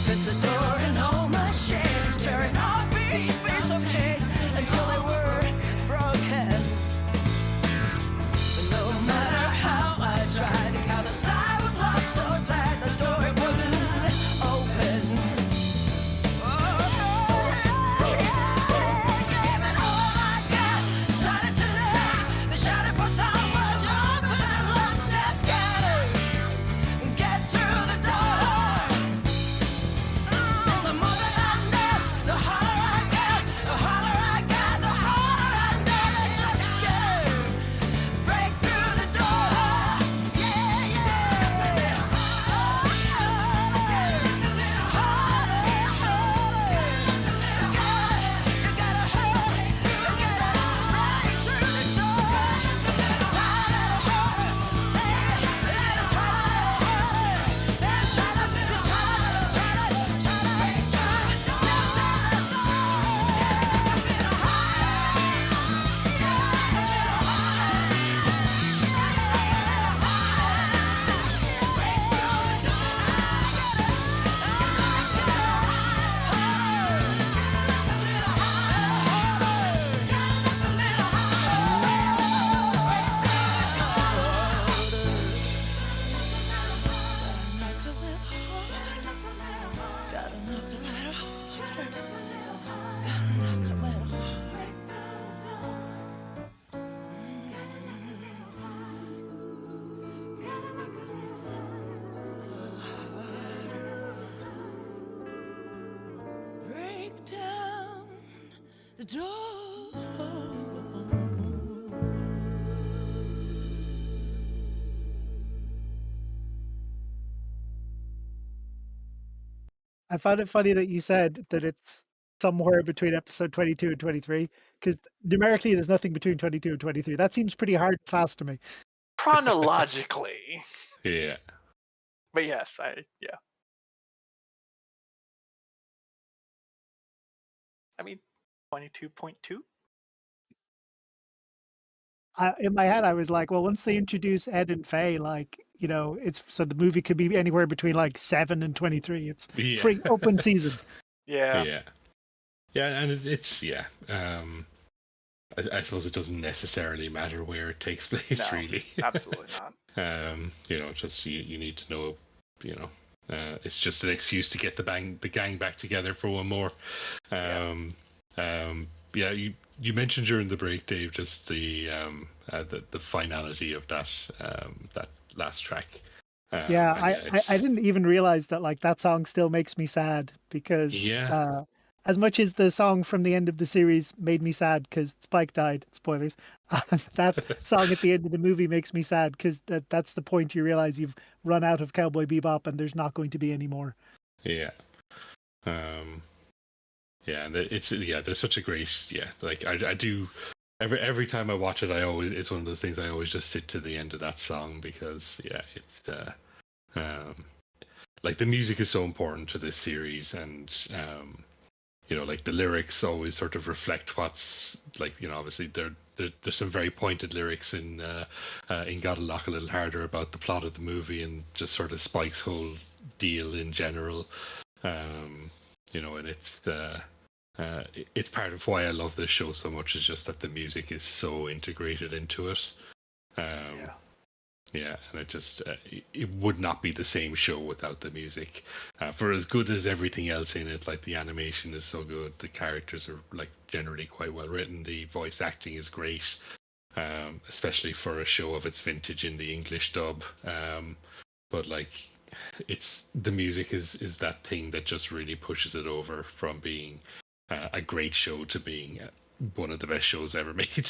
press the door and hold my shame, tearing off each piece of chain until they were broken. But no matter how I tried, the other side was locked so tight, the door it wouldn't open. Gave it all I got, started to laugh, they shouted for someone to open the lock, let's scatter and get through the door. The more that I know, the harder I get, the harder I get, the harder I know. Just get break through the door. Yeah, yeah. You gotta hurry, you gotta break through the door. Break down the door. I found it funny that you said that it's somewhere between episode 22 and 23, because numerically there's nothing between 22 and 23. That seems pretty hard and fast to me. Chronologically. Yeah. But yes, yeah. I mean, 22.2? In my head, I was like, well, once they introduce Ed and Faye, like, you know, it's so the movie could be anywhere between like 7 and 23. It's Yeah. free open season. Yeah. Yeah. Yeah, and it's yeah. I suppose it doesn't necessarily matter where it takes place, No, really. absolutely not. You know, just you need to know, you know, it's just an excuse to get the gang back together for one more. Yeah, you mentioned during the break, Dave, just the finality of that that last track. Yeah, I didn't even realize that like that song still makes me sad because as much as the song from the end of the series made me sad because Spike died, spoilers, that song at the end of the movie makes me sad because that's the point you realize you've run out of Cowboy Bebop and there's not going to be any more. Yeah. Yeah, and there's such a great, like I do, every time I watch it, it's one of those things I always just sit to the end of that song because, it's, like the music is so important to this series and, you know, like the lyrics always sort of reflect what's, like, you know, obviously there's some very pointed lyrics in Gotta Lock a Little Harder about the plot of the movie and just sort of Spike's whole deal in general, you know, and it's part of why I love this show so much is just that the music is so integrated into it. Yeah, and it just it would not be the same show without the music. For as good as everything else in it, like the animation is so good, the characters are like generally quite well written, the voice acting is great, especially for a show of its vintage in the English dub. But like, it's the music is that thing that just really pushes it over from being a great show to being one of the best shows ever made.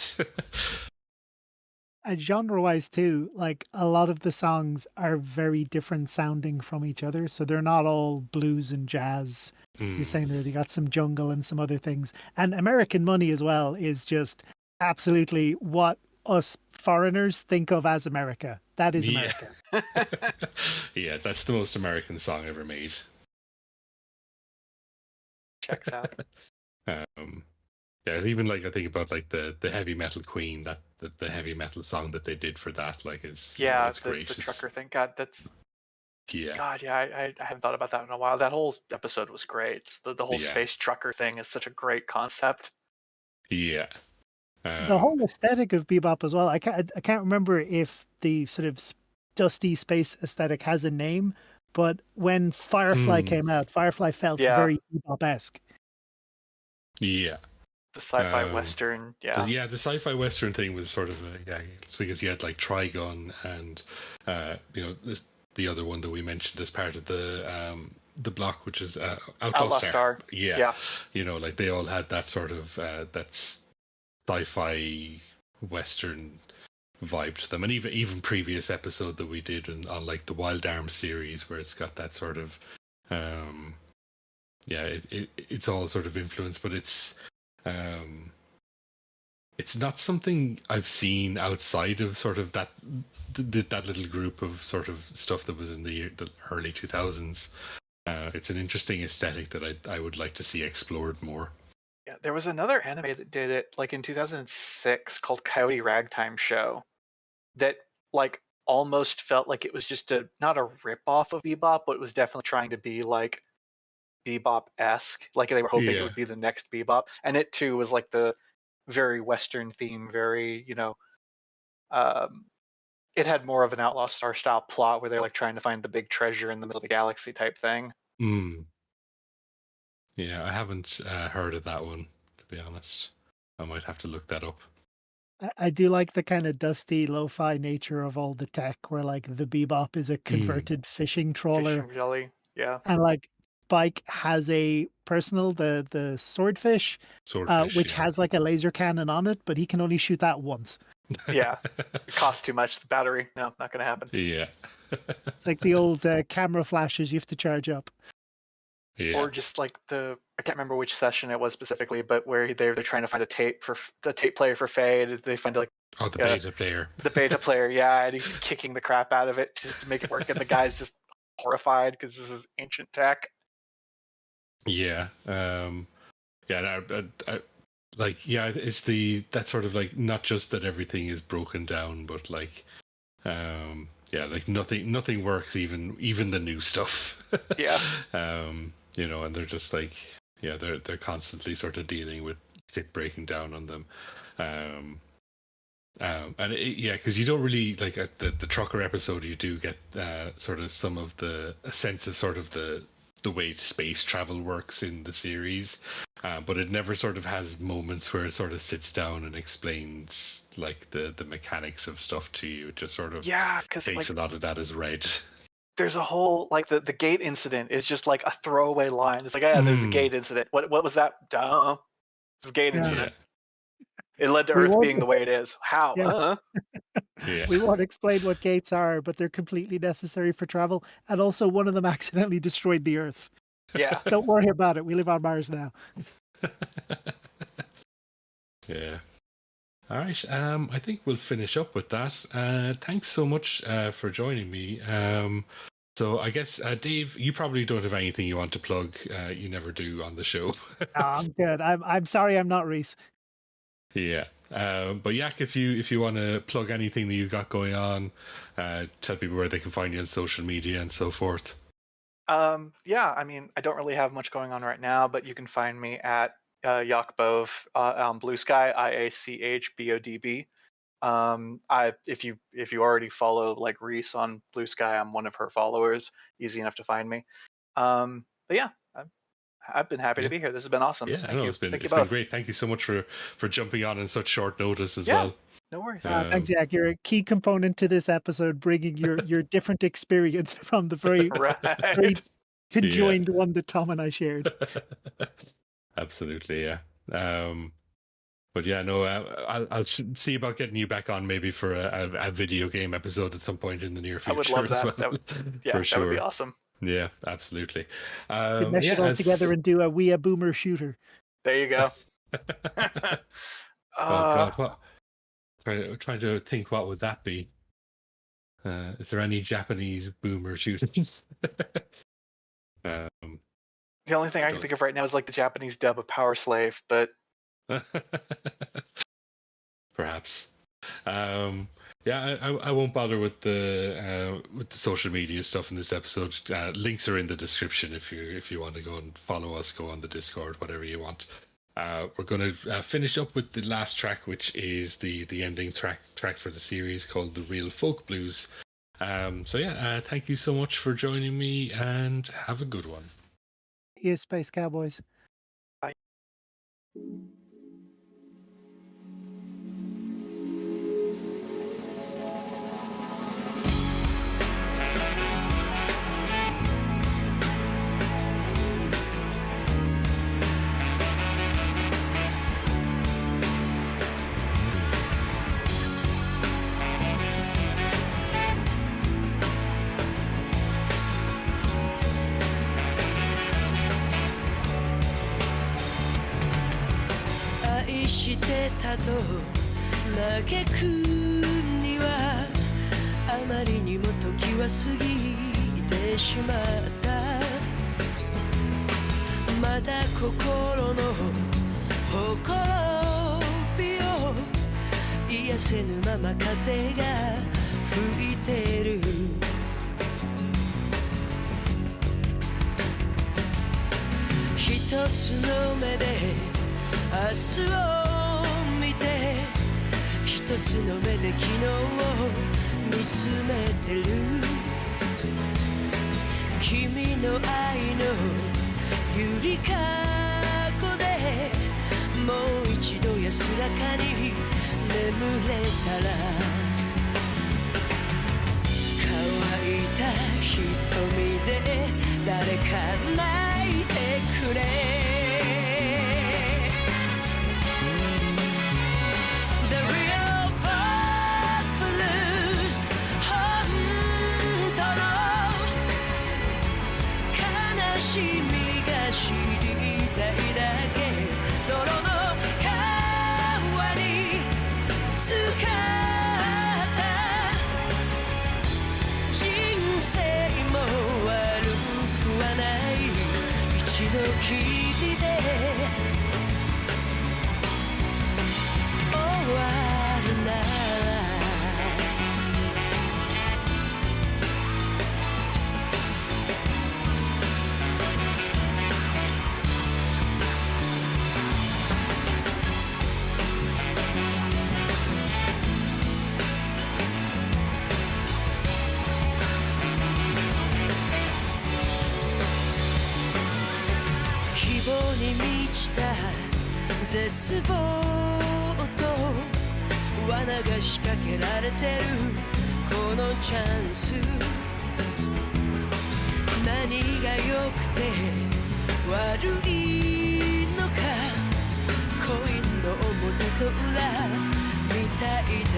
And genre-wise too, like a lot of the songs are very different sounding from each other, so they're not all blues and jazz. You're saying there, they got some jungle and some other things. And American Money as well is just absolutely what us foreigners think of as America. That is America. Yeah, that's the most American song ever made. Checks out. Yeah, even like I think about like the heavy metal Queen, that the heavy metal song that they did for that, like is Yeah, it's great. the trucker thing. God, that's Yeah. God, yeah, I haven't thought about that in a while. That whole episode was great. Just the whole Yeah. space trucker thing is such a great concept. Yeah. The whole aesthetic of Bebop as well. I can't remember if the sort of dusty space aesthetic has a name, but when Firefly came out, Firefly felt Yeah. very Bebop-esque. Yeah. The sci-fi western, yeah. The sci-fi western thing was sort of it's because you had like Trigun and the other one that we mentioned as part of the block, which is Outlaw Star. Yeah. Like they all had that sort of that's sci-fi western vibe to them, and even previous episode that we did on like the Wild Arms series, where it's got that sort of it's all sort of influence, but it's not something I've seen outside of sort of that little group of sort of stuff that was in the early 2000s. It's an interesting aesthetic that I would like to see explored more. Yeah, there was another anime that did it like in 2006 called Coyote Ragtime Show that like almost felt like it was just not a rip-off of Bebop, but it was definitely trying to be like Bebop-esque. Like they were hoping it would be the next Bebop. And it too was like the very Western theme, very, it had more of an Outlaw Star style plot where they're like trying to find the big treasure in the middle of the galaxy type thing. Yeah, I haven't heard of that one, to be honest. I might have to look that up. I do like the kind of dusty lo-fi nature of all the tech, where like the Bebop is a converted fishing trawler. Fishing jelly, yeah. And like Spike has a personal, the swordfish, which has like a laser cannon on it, but he can only shoot that once. Yeah, it costs too much. The battery, no, not going to happen. Yeah. It's like the old camera flashes you have to charge up. Yeah. Or just like I can't remember which session it was specifically, but where they're trying to find a tape for the tape player for Fade. They find like the beta player. The beta player, yeah, and he's kicking the crap out of it just to make it work, and the guy's just horrified because this is ancient tech. Yeah. It's that sort of like not just that everything is broken down, but like like nothing works, even the new stuff. Yeah. And they're just like they're constantly sort of dealing with shit breaking down on them. Because you don't really like at the trucker episode, you do get sort of some of a sense of sort of the way space travel works in the series, but it never sort of has moments where it sort of sits down and explains like the mechanics of stuff to you. It just sort of takes a lot of that as read. There's a whole like the gate incident is just like a throwaway line. It's like, there's a gate incident. What was that? Duh. It's a gate incident. It led to Earth being the way it is. How? Yeah. We won't explain what gates are, but they're completely necessary for travel. And also one of them accidentally destroyed the Earth. Yeah. Don't worry about it. We live on Mars now. Yeah. All right. I think we'll finish up with that. Thanks so much for joining me. So I guess, Dave, you probably don't have anything you want to plug. You never do on the show. No, I'm good. I'm sorry I'm not Reese. Yeah. But Iach, if you want to plug anything that you've got going on, tell people where they can find you on social media and so forth. Yeah, I mean, I don't really have much going on right now, but you can find me at Iach Bov on Blue Sky, IACHBODB. If you already follow like Reese on Blue Sky, I'm one of her followers. Easy enough to find me. But yeah, I've been happy to be here. This has been awesome. Yeah, Thank you. It's been both. great. Thank you so much for jumping on in such short notice as well. No worries. Thanks, Iach. You're a key component to this episode, bringing your different experience from the very, very conjoined one that Tom and I shared. Absolutely, yeah. But yeah, no, I'll see about getting you back on maybe for a video game episode at some point in the near future. I would love that. Well. That would be awesome. Yeah, absolutely. Mesh it all together and do a We a Boomer shooter. There you go. Oh God, what? Trying to think, what would that be? Is there any Japanese boomer shooters? The only thing I can think of right now is like the Japanese dub of Power Slave, but perhaps. Yeah, I won't bother with the social media stuff in this episode. Links are in the description if you want to go and follow us, go on the Discord, whatever you want. We're going to finish up with the last track, which is the ending track for the series called The Real Folk Blues. Thank you so much for joining me, and have a good one. Yes, Space Cowboys. Bye. してたと嘆くにはあまりにも時は過ぎてしまったまだ心のほころびを癒せぬまま風が吹いてる一つの目で明日を見て一つの目で昨日を見つめてる君の愛のゆりかごでもう一度安らかに眠れたら乾いた瞳で誰か泣いてくれ君が知りたいだけ泥の川に浸かった人生も悪くはない一度きりで終わるなら希望に満ちた絶望と罠が仕掛けられてるこのチャンス何が良くて悪いのかコインの表と裏みたいだ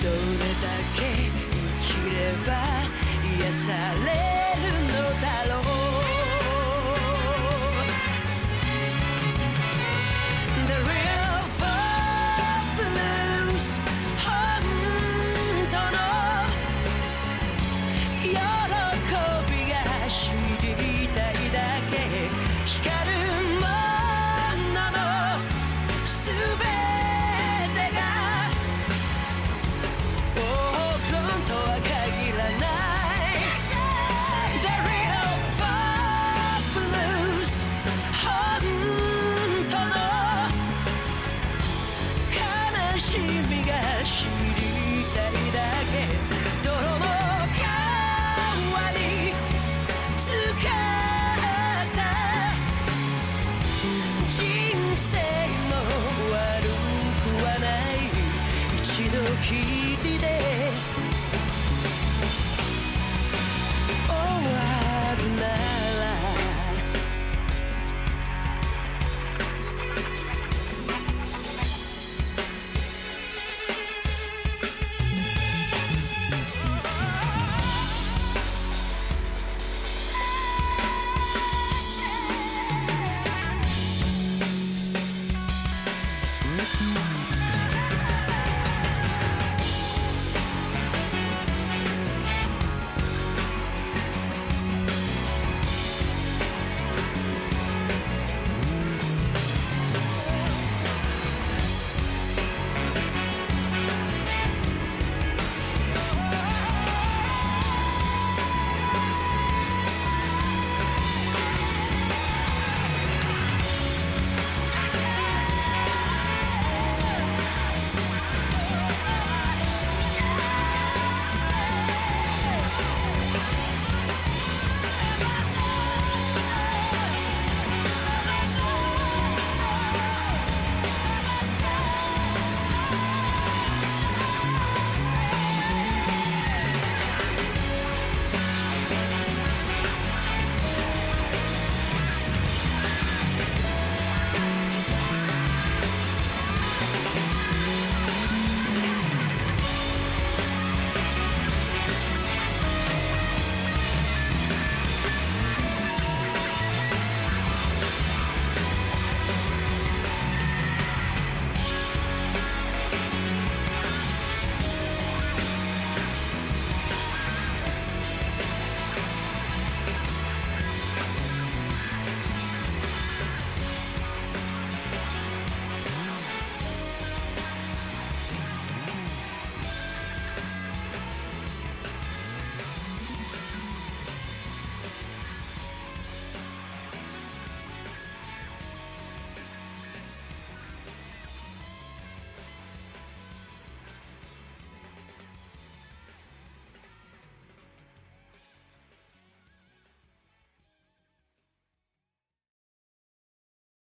どれだけ生きれば癒されるのだろう The real folk blues 本当の